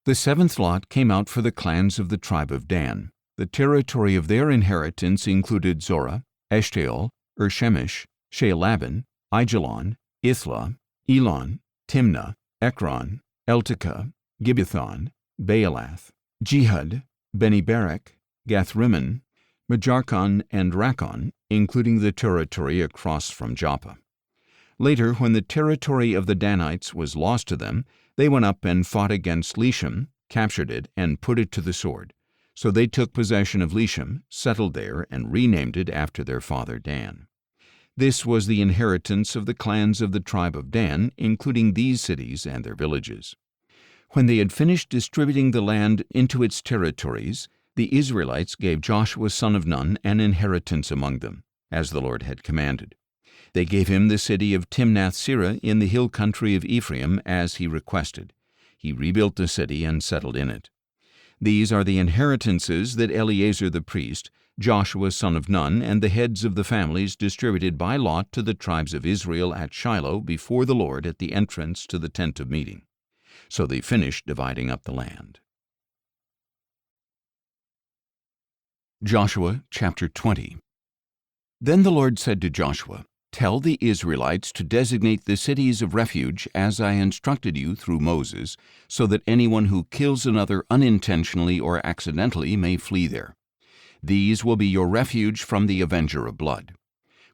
A: The seventh lot came out for the clans of the tribe of Dan. The territory of their inheritance included Zorah, Eshtaol, Shemesh, Shealabin, Aijalon, Ithla, Elon, Timnah, Ekron, Eltekeh, Gibbethon, Baalath, Jehud, Beni-Berak, Gath-Rimmon, Majarkon, and Rakkon, including the territory across from Joppa. Later, when the territory of the Danites was lost to them, they went up and fought against Leshem, captured it, and put it to the sword. So they took possession of Leshem, settled there, and renamed it after their father Dan. This was the inheritance of the clans of the tribe of Dan, including these cities and their villages. When they had finished distributing the land into its territories, the Israelites gave Joshua son of Nun an inheritance among them, as the Lord had commanded. They gave him the city of Timnath-Serah in the hill country of Ephraim as he requested. He rebuilt the city and settled in it. These are the inheritances that Eleazar the priest, Joshua son of Nun, and the heads of the families distributed by lot to the tribes of Israel at Shiloh before the Lord at the entrance to the tent of meeting. So they finished dividing up the land. Joshua chapter 20. Then the Lord said to Joshua, "Tell the Israelites to designate the cities of refuge as I instructed you through Moses, so that anyone who kills another unintentionally or accidentally may flee there. These will be your refuge from the avenger of blood.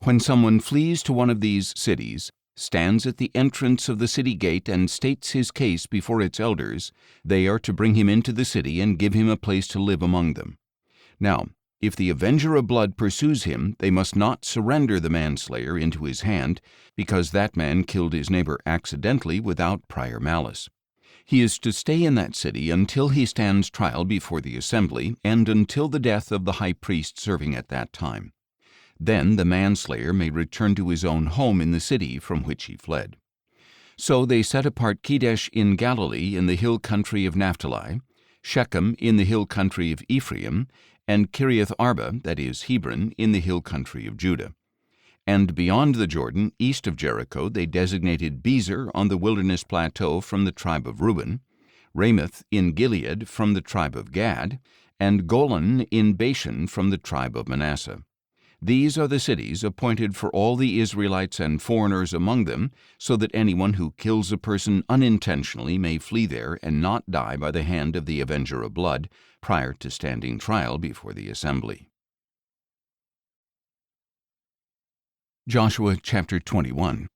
A: When someone flees to one of these cities, stands at the entrance of the city gate and states his case before its elders, they are to bring him into the city and give him a place to live among them. Now, if the avenger of blood pursues him, they must not surrender the manslayer into his hand, because that man killed his neighbor accidentally without prior malice. He is to stay in that city until he stands trial before the assembly, and until the death of the high priest serving at that time. Then the manslayer may return to his own home in the city from which he fled." So they set apart Kedesh in Galilee in the hill country of Naphtali, Shechem in the hill country of Ephraim, and Kiriath Arba, that is Hebron, in the hill country of Judah. And beyond the Jordan, east of Jericho, they designated Bezer on the wilderness plateau from the tribe of Reuben, Ramoth in Gilead from the tribe of Gad, and Golan in Bashan from the tribe of Manasseh. These are the cities appointed for all the Israelites and foreigners among them, so that anyone who kills a person unintentionally may flee there and not die by the hand of the avenger of blood prior to standing trial before the assembly. Joshua chapter 21.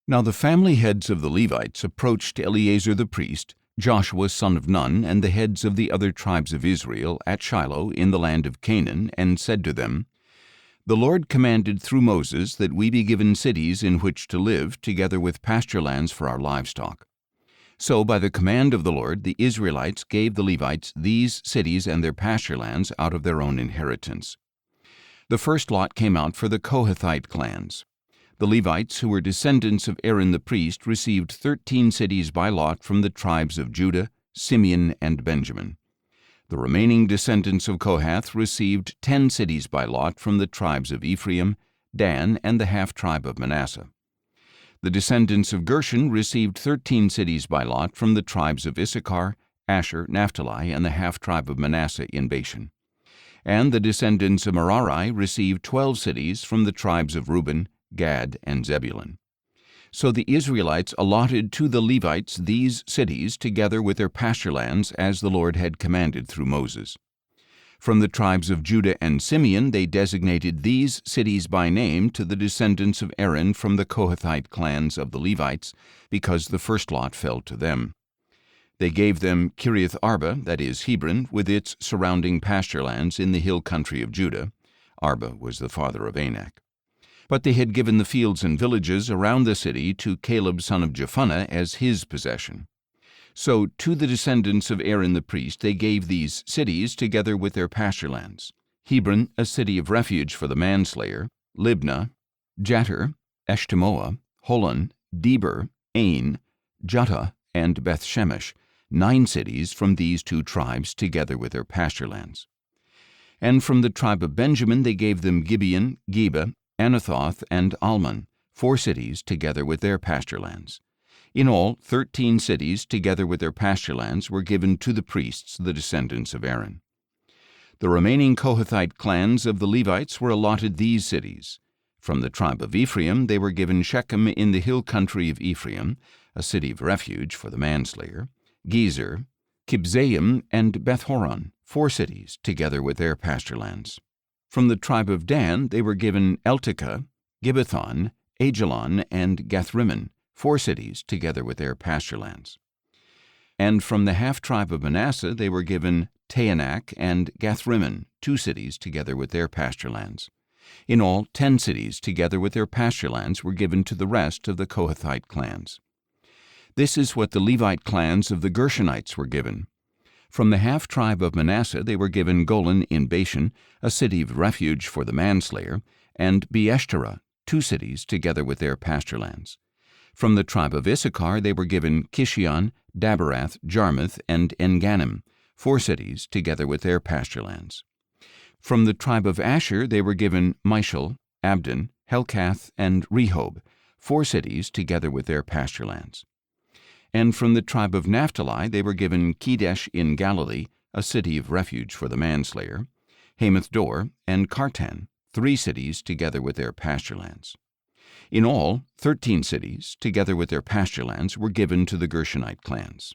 A: Now the family heads of the Levites approached Eleazar the priest, Joshua son of Nun, and the heads of the other tribes of Israel at Shiloh in the land of Canaan, and said to them, "The Lord commanded through Moses that we be given cities in which to live, together with pasture lands for our livestock. So by the command of the Lord, the Israelites gave the Levites these cities and their pasture lands out of their own inheritance. The first lot came out for the Kohathite clans. The Levites, who were descendants of Aaron the priest, received 13 cities by lot from the tribes of Judah, Simeon, and Benjamin. The remaining descendants of Kohath received 10 cities by lot from the tribes of Ephraim, Dan, and the half-tribe of Manasseh. The descendants of Gershon received 13 cities by lot from the tribes of Issachar, Asher, Naphtali, and the half-tribe of Manasseh in Bashan. And the descendants of Merari received 12 cities from the tribes of Reuben, Gad, and Zebulun. So the Israelites allotted to the Levites these cities together with their pasture lands, as the Lord had commanded through Moses. From the tribes of Judah and Simeon they designated these cities by name to the descendants of Aaron from the Kohathite clans of the Levites, because the first lot fell to them. They gave them Kiriath Arba, that is Hebron, with its surrounding pasture lands in the hill country of Judah. Arba was the father of Anak. But they had given the fields and villages around the city to Caleb son of Jephunneh as his possession. So to the descendants of Aaron the priest they gave these cities together with their pasture lands: Hebron, a city of refuge for the manslayer; Libnah, Jattir, Eshtemoa, Holon, Deber, Ain, Juttah, and Beth-Shemesh, 9 cities from these 2 tribes together with their pasture lands. And from the tribe of Benjamin they gave them Gibeon, Geba, Anathoth, and Almon, 4 cities together with their pasture lands. In all, 13 cities together with their pasture lands were given to the priests, the descendants of Aaron. The remaining Kohathite clans of the Levites were allotted these cities. From the tribe of Ephraim they were given Shechem in the hill country of Ephraim, a city of refuge for the manslayer; Gezer, Kibzaim, and Beth-horon, 4 cities together with their pasture lands. From the tribe of Dan they were given Eltekeh, Gibbethon, Ajalon, and Gathrimmon, 4 cities together with their pasture lands. And from the half-tribe of Manasseh they were given Taanach and Gathrimmon, 2 cities together with their pasture lands. In all, 10 cities together with their pasture lands were given to the rest of the Kohathite clans. This is what the Levite clans of the Gershonites were given. From the half-tribe of Manasseh they were given Golan in Bashan, a city of refuge for the manslayer, and Beeshterah, 2 cities together with their pasture lands. From the tribe of Issachar they were given Kishion, Daberath, Jarmuth, and Engannim, 4 cities, together with their pasture lands. From the tribe of Asher they were given Mishal, Abdon, Helkath, and Rehob, 4 cities, together with their pasture lands. And from the tribe of Naphtali they were given Kedesh in Galilee, a city of refuge for the manslayer, Hamath-dor, and Kartan, 3 cities, together with their pasture lands. In all, 13 cities, together with their pasture lands, were given to the Gershonite clans.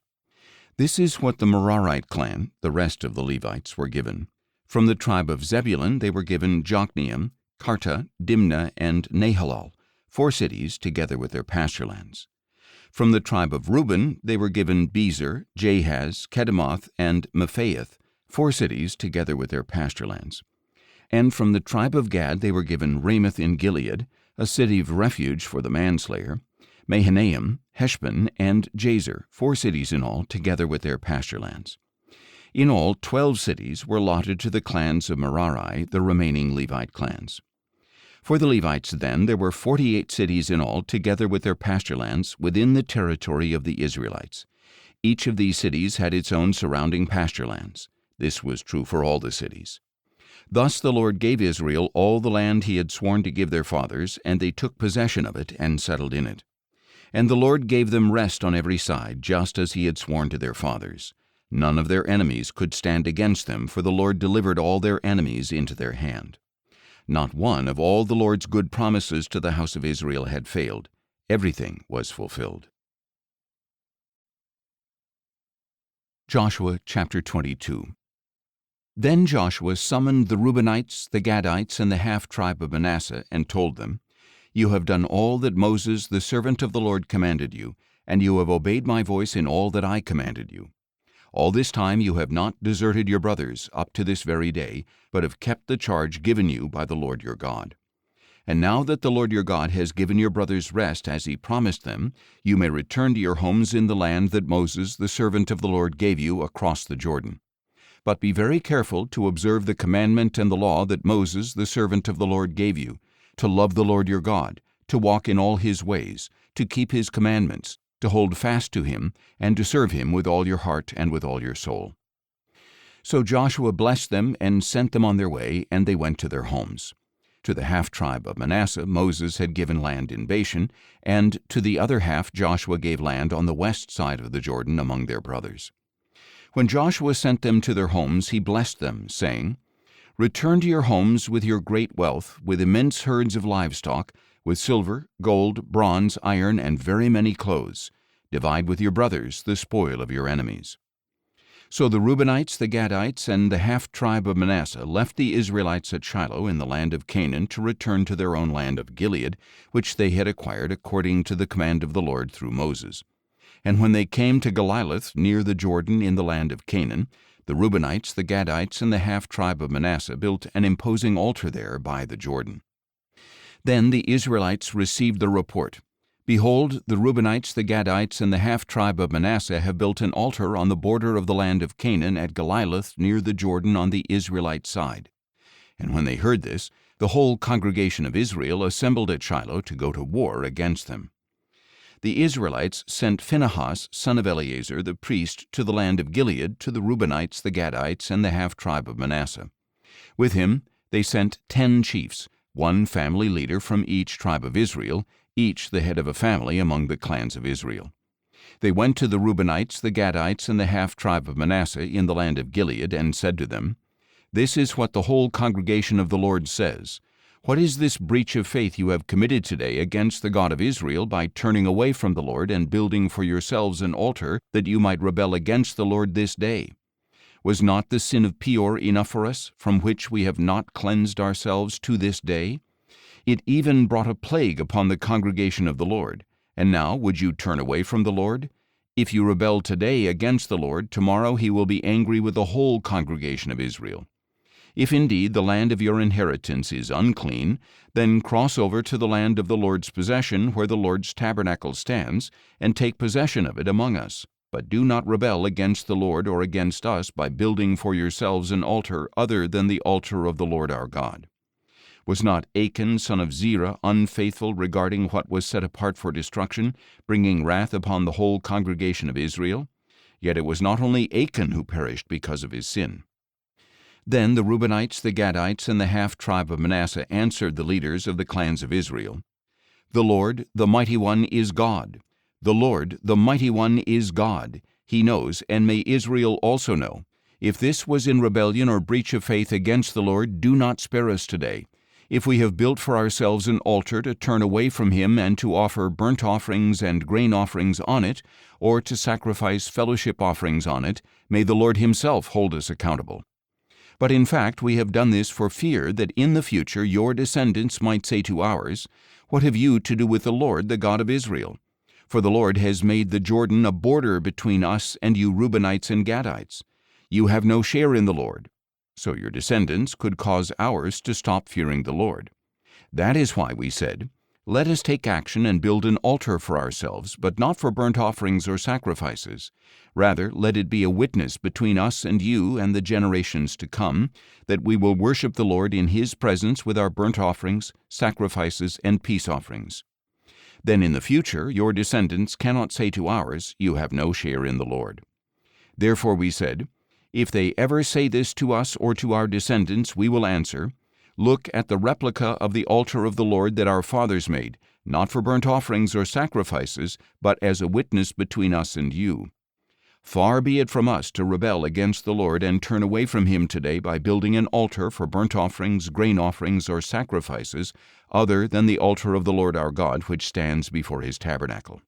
A: This is what the Merarite clan, the rest of the Levites, were given. From the tribe of Zebulun they were given Jokneam, Karta, Dimnah, and Nahalal, 4 cities, together with their pasture lands. From the tribe of Reuben they were given Bezer, Jahaz, Kedemoth, and Mephaath, 4 cities, together with their pasture lands. And from the tribe of Gad they were given Ramoth in Gilead, a city of refuge for the manslayer, Mahanaim, Heshbon, and Jazer, 4 cities in all, together with their pasture lands. In all, 12 cities were allotted to the clans of Merari, the remaining Levite clans. For the Levites then there were 48 cities in all, together with their pasture lands, within the territory of the Israelites. Each of these cities had its own surrounding pasture lands. This was true for all the cities. Thus the Lord gave Israel all the land he had sworn to give their fathers, and they took possession of it and settled in it. And the Lord gave them rest on every side, just as he had sworn to their fathers. None of their enemies could stand against them, for the Lord delivered all their enemies into their hand. Not one of all the Lord's good promises to the house of Israel had failed. Everything was fulfilled. Joshua chapter 22. Then Joshua summoned the Reubenites, the Gadites, and the half-tribe of Manasseh, and told them, "You have done all that Moses, the servant of the Lord, commanded you, and you have obeyed my voice in all that I commanded you. All this time you have not deserted your brothers up to this very day, but have kept the charge given you by the Lord your God. And now that the Lord your God has given your brothers rest as he promised them, you may return to your homes in the land that Moses, the servant of the Lord, gave you across the Jordan. But be very careful to observe the commandment and the law that Moses, the servant of the Lord, gave you, to love the Lord your God, to walk in all his ways, to keep his commandments, to hold fast to him, and to serve him with all your heart and with all your soul." So Joshua blessed them and sent them on their way, and they went to their homes. To the half-tribe of Manasseh Moses had given land in Bashan, and to the other half Joshua gave land on the west side of the Jordan among their brothers. When Joshua sent them to their homes, he blessed them, saying, "Return to your homes with your great wealth, with immense herds of livestock, with silver, gold, bronze, iron, and very many clothes. Divide with your brothers the spoil of your enemies." So the Reubenites, the Gadites, and the half-tribe of Manasseh left the Israelites at Shiloh in the land of Canaan to return to their own land of Gilead, which they had acquired according to the command of the Lord through Moses. And when they came to Galiloth, near the Jordan in the land of Canaan, the Reubenites, the Gadites, and the half-tribe of Manasseh built an imposing altar there by the Jordan. Then the Israelites received the report, "Behold, the Reubenites, the Gadites, and the half-tribe of Manasseh have built an altar on the border of the land of Canaan at Galiloth near the Jordan on the Israelite side." And when they heard this, the whole congregation of Israel assembled at Shiloh to go to war against them. The Israelites sent Phinehas, son of Eleazar, the priest, to the land of Gilead, to the Reubenites, the Gadites, and the half-tribe of Manasseh. With him they sent 10 chiefs, one family leader from each tribe of Israel, each the head of a family among the clans of Israel. They went to the Reubenites, the Gadites, and the half-tribe of Manasseh in the land of Gilead, and said to them, "This is what the whole congregation of the Lord says. What is this breach of faith you have committed today against the God of Israel by turning away from the Lord and building for yourselves an altar that you might rebel against the Lord this day? Was not the sin of Peor enough for us, from which we have not cleansed ourselves to this day? It even brought a plague upon the congregation of the Lord. And now would you turn away from the Lord? If you rebel today against the Lord, tomorrow he will be angry with the whole congregation of Israel. If indeed the land of your inheritance is unclean, then cross over to the land of the Lord's possession, where the Lord's tabernacle stands, and take possession of it among us. But do not rebel against the Lord or against us by building for yourselves an altar other than the altar of the Lord our God. Was not Achan, son of Zerah, unfaithful regarding what was set apart for destruction, bringing wrath upon the whole congregation of Israel? Yet it was not only Achan who perished because of his sin. Then the Reubenites, the Gadites, and the half-tribe of Manasseh answered the leaders of the clans of Israel, "The Lord, the Mighty One, is God. The Lord, the Mighty One, is God. He knows, and may Israel also know. If this was in rebellion or breach of faith against the Lord, do not spare us today. If we have built for ourselves an altar to turn away from Him and to offer burnt offerings and grain offerings on it, or to sacrifice fellowship offerings on it, may the Lord Himself hold us accountable. But in fact we have done this for fear that in the future your descendants might say to ours, 'What have you to do with the Lord, the God of Israel?' For the Lord has made the Jordan a border between us and you Reubenites and Gadites. You have no share in the Lord." So your descendants could cause ours to stop fearing the Lord. That is why we said, "Let us take action and build an altar for ourselves, but not for burnt offerings or sacrifices. Rather, let it be a witness between us and you and the generations to come, that we will worship the Lord in His presence with our burnt offerings, sacrifices, and peace offerings. Then in the future your descendants cannot say to ours, 'You have no share in the Lord.' Therefore we said, if they ever say this to us or to our descendants, we will answer, 'Look at the replica of the altar of the Lord that our fathers made, not for burnt offerings or sacrifices, but as a witness between us and you. Far be it from us to rebel against the Lord and turn away from Him today by building an altar for burnt offerings, grain offerings, or sacrifices, other than the altar of the Lord our God, which stands before His tabernacle."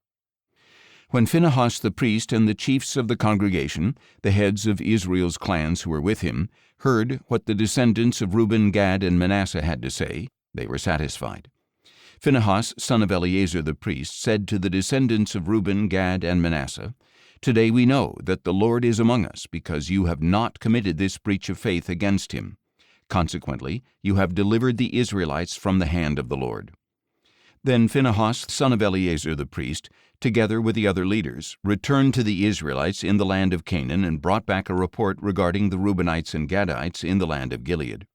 A: When Phinehas the priest and the chiefs of the congregation, the heads of Israel's clans who were with him, heard what the descendants of Reuben, Gad, and Manasseh had to say, they were satisfied. Phinehas, son of Eleazar the priest, said to the descendants of Reuben, Gad, and Manasseh, "Today we know that the Lord is among us, because you have not committed this breach of faith against Him. Consequently, you have delivered the Israelites from the hand of the Lord." Then Phinehas, son of Eleazar the priest, together with the other leaders, returned to the Israelites in the land of Canaan and brought back a report regarding the Reubenites and Gadites in the land of Gilead.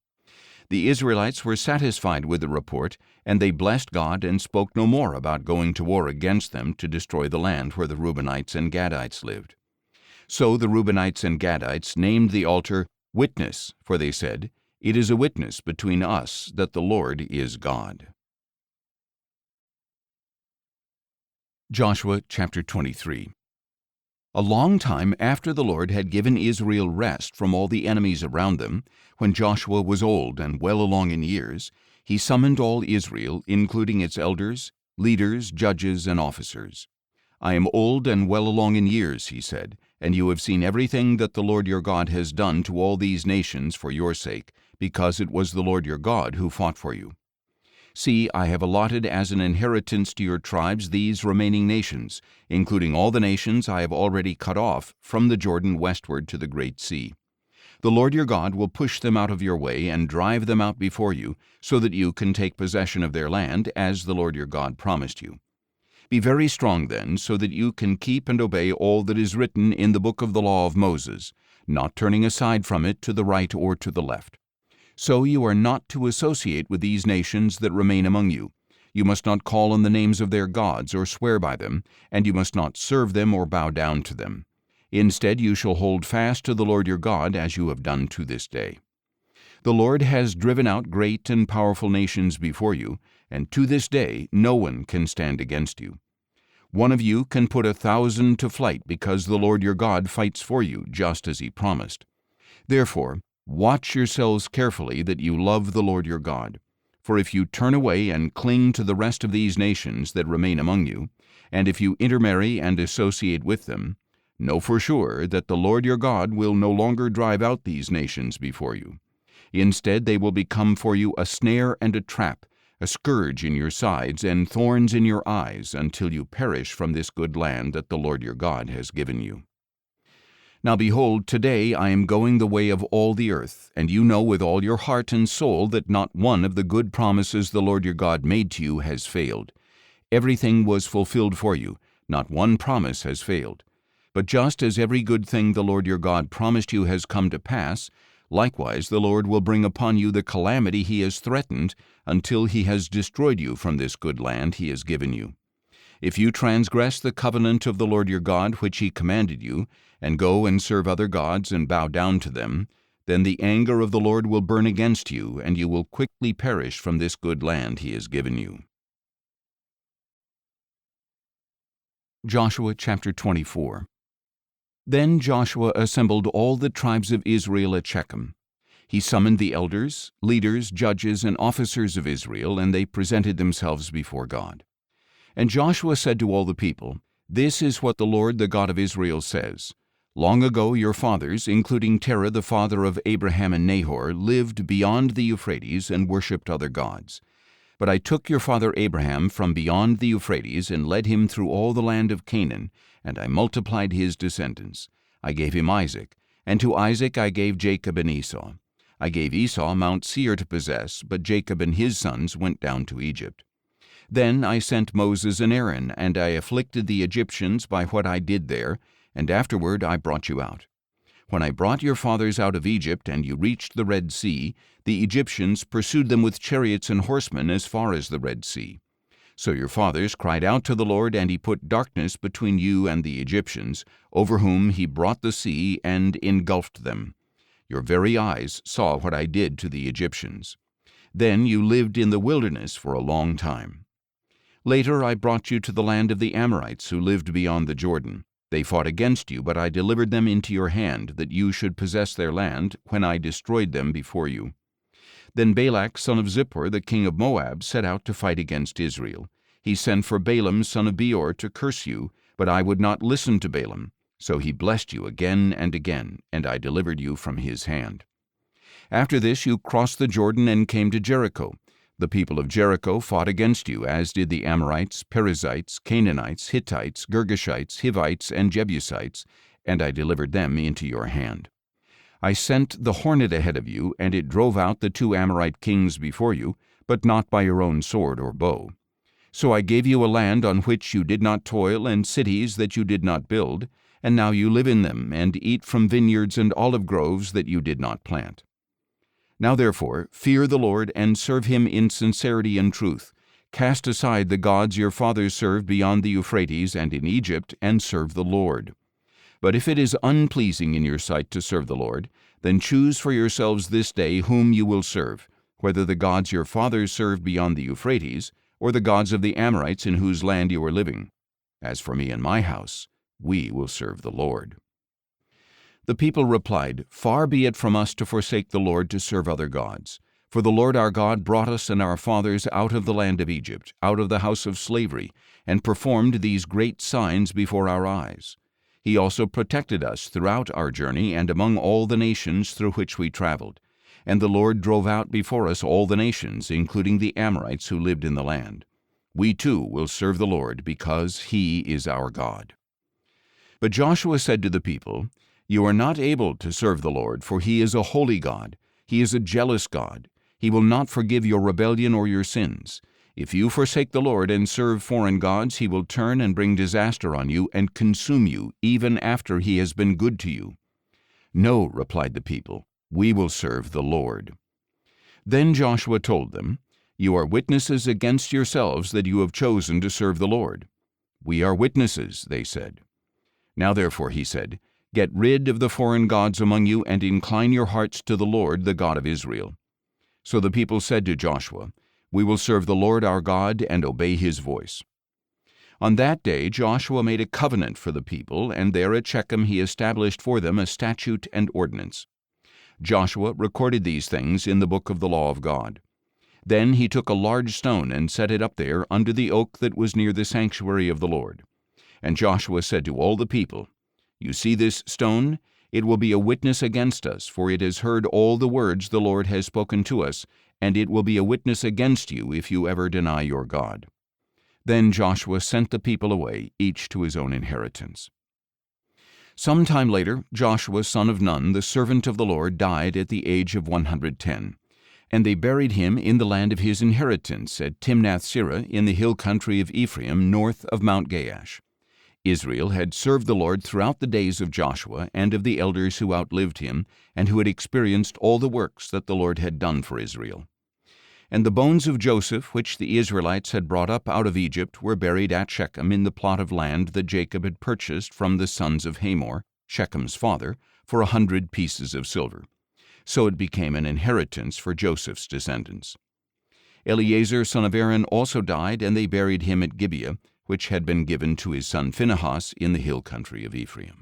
A: The Israelites were satisfied with the report, and they blessed God and spoke no more about going to war against them to destroy the land where the Reubenites and Gadites lived. So the Reubenites and Gadites named the altar Witness, for they said, "It is a witness between us that the Lord is God." Joshua chapter 23. A long time after the Lord had given Israel rest from all the enemies around them, when Joshua was old and well along in years, he summoned all Israel, including its elders, leaders, judges, and officers. "I am old and well along in years," he said, "and you have seen everything that the Lord your God has done to all these nations for your sake, because it was the Lord your God who fought for you. See, I have allotted as an inheritance to your tribes these remaining nations, including all the nations I have already cut off from the Jordan westward to the Great Sea. The Lord your God will push them out of your way and drive them out before you, so that you can take possession of their land, as the Lord your God promised you. Be very strong then, so that you can keep and obey all that is written in the book of the law of Moses, not turning aside from it to the right or to the left. So you are not to associate with these nations that remain among you. You must not call on the names of their gods or swear by them, and you must not serve them or bow down to them. Instead, you shall hold fast to the Lord your God, as you have done to this day. The Lord has driven out great and powerful nations before you, and to this day no one can stand against you. One of you can put 1,000 to flight, because the Lord your God fights for you, just as He promised. Therefore, watch yourselves carefully that you love the Lord your God. For if you turn away and cling to the rest of these nations that remain among you, and if you intermarry and associate with them, know for sure that the Lord your God will no longer drive out these nations before you. Instead, they will become for you a snare and a trap, a scourge in your sides and thorns in your eyes, until you perish from this good land that the Lord your God has given you. Now behold, today I am going the way of all the earth, and you know with all your heart and soul that not one of the good promises the Lord your God made to you has failed. Everything was fulfilled for you, not one promise has failed. But just as every good thing the Lord your God promised you has come to pass, likewise the Lord will bring upon you the calamity He has threatened, until He has destroyed you from this good land He has given you. If you transgress the covenant of the Lord your God which he commanded you, and go and serve other gods and bow down to them, then the anger of the Lord will burn against you, and you will quickly perish from this good land he has given you. Joshua chapter 24. Then Joshua assembled all the tribes of Israel at Shechem. He summoned the elders, leaders, judges, and officers of Israel, and they presented themselves before God. And Joshua said to all the people, "This is what the Lord, the God of Israel, says. Long ago your fathers, including Terah the father of Abraham and Nahor, lived beyond the Euphrates and worshipped other gods. But I took your father Abraham from beyond the Euphrates and led him through all the land of Canaan, and I multiplied his descendants. I gave him Isaac, and to Isaac I gave Jacob and Esau. I gave Esau Mount Seir to possess, but Jacob and his sons went down to Egypt. Then I sent Moses and Aaron, and I afflicted the Egyptians by what I did there, and afterward I brought you out. When I brought your fathers out of Egypt, and you reached the Red Sea, the Egyptians pursued them with chariots and horsemen as far as the Red Sea. So your fathers cried out to the Lord, and he put darkness between you and the Egyptians, over whom he brought the sea and engulfed them. Your very eyes saw what I did to the Egyptians. Then you lived in the wilderness for a long time. Later I brought you to the land of the Amorites, who lived beyond the Jordan. They fought against you, but I delivered them into your hand, that you should possess their land, when I destroyed them before you. Then Balak son of Zippor, the king of Moab, set out to fight against Israel. He sent for Balaam son of Beor to curse you, but I would not listen to Balaam. So he blessed you again, and I delivered you from his hand. After this you crossed the Jordan and came to Jericho. The people of Jericho fought against you, as did the Amorites, Perizzites, Canaanites, Hittites, Girgashites, Hivites, and Jebusites, and I delivered them into your hand. I sent the hornet ahead of you, and it drove out the 2 Amorite kings before you, but not by your own sword or bow. So I gave you a land on which you did not toil, and cities that you did not build, and now you live in them, and eat from vineyards and olive groves that you did not plant. Now therefore, fear the Lord, and serve him in sincerity and truth. Cast aside the gods your fathers served beyond the Euphrates and in Egypt, and serve the Lord. But if it is unpleasing in your sight to serve the Lord, then choose for yourselves this day whom you will serve, whether the gods your fathers served beyond the Euphrates, or the gods of the Amorites in whose land you are living. As for me and my house, we will serve the Lord." The people replied, "Far be it from us to forsake the Lord to serve other gods. For the Lord our God brought us and our fathers out of the land of Egypt, out of the house of slavery, and performed these great signs before our eyes. He also protected us throughout our journey and among all the nations through which we traveled. And the Lord drove out before us all the nations, including the Amorites who lived in the land. We too will serve the Lord, because he is our God." But Joshua said to the people, "You are not able to serve the Lord, for he is a holy God. He is a jealous God. He will not forgive your rebellion or your sins. If you forsake the Lord and serve foreign gods, he will turn and bring disaster on you and consume you, even after he has been good to you." "No," replied the people, "we will serve the Lord." Then Joshua told them, "You are witnesses against yourselves that you have chosen to serve the Lord." "We are witnesses," they said. "Now therefore," he said, "get rid of the foreign gods among you, and incline your hearts to the Lord, the God of Israel." So the people said to Joshua, "We will serve the Lord our God and obey his voice." On that day Joshua made a covenant for the people, and there at Shechem he established for them a statute and ordinance. Joshua recorded these things in the book of the law of God. Then he took a large stone and set it up there under the oak that was near the sanctuary of the Lord. And Joshua said to all the people, "You see this stone? It will be a witness against us, for it has heard all the words the Lord has spoken to us, and it will be a witness against you if you ever deny your God." Then Joshua sent the people away, each to his own inheritance. Some time later, Joshua son of Nun, the servant of the Lord, died at the age of 110. And they buried him in the land of his inheritance at Timnath-Serah in the hill country of Ephraim, north of Mount Gaash. Israel had served the Lord throughout the days of Joshua and of the elders who outlived him, and who had experienced all the works that the Lord had done for Israel. And the bones of Joseph, which the Israelites had brought up out of Egypt, were buried at Shechem in the plot of land that Jacob had purchased from the sons of Hamor, Shechem's father, for 100 pieces of silver. So it became an inheritance for Joseph's descendants. Eleazar son of Aaron also died, and they buried him at Gibeah, which had been given to his son Phinehas in the hill country of Ephraim.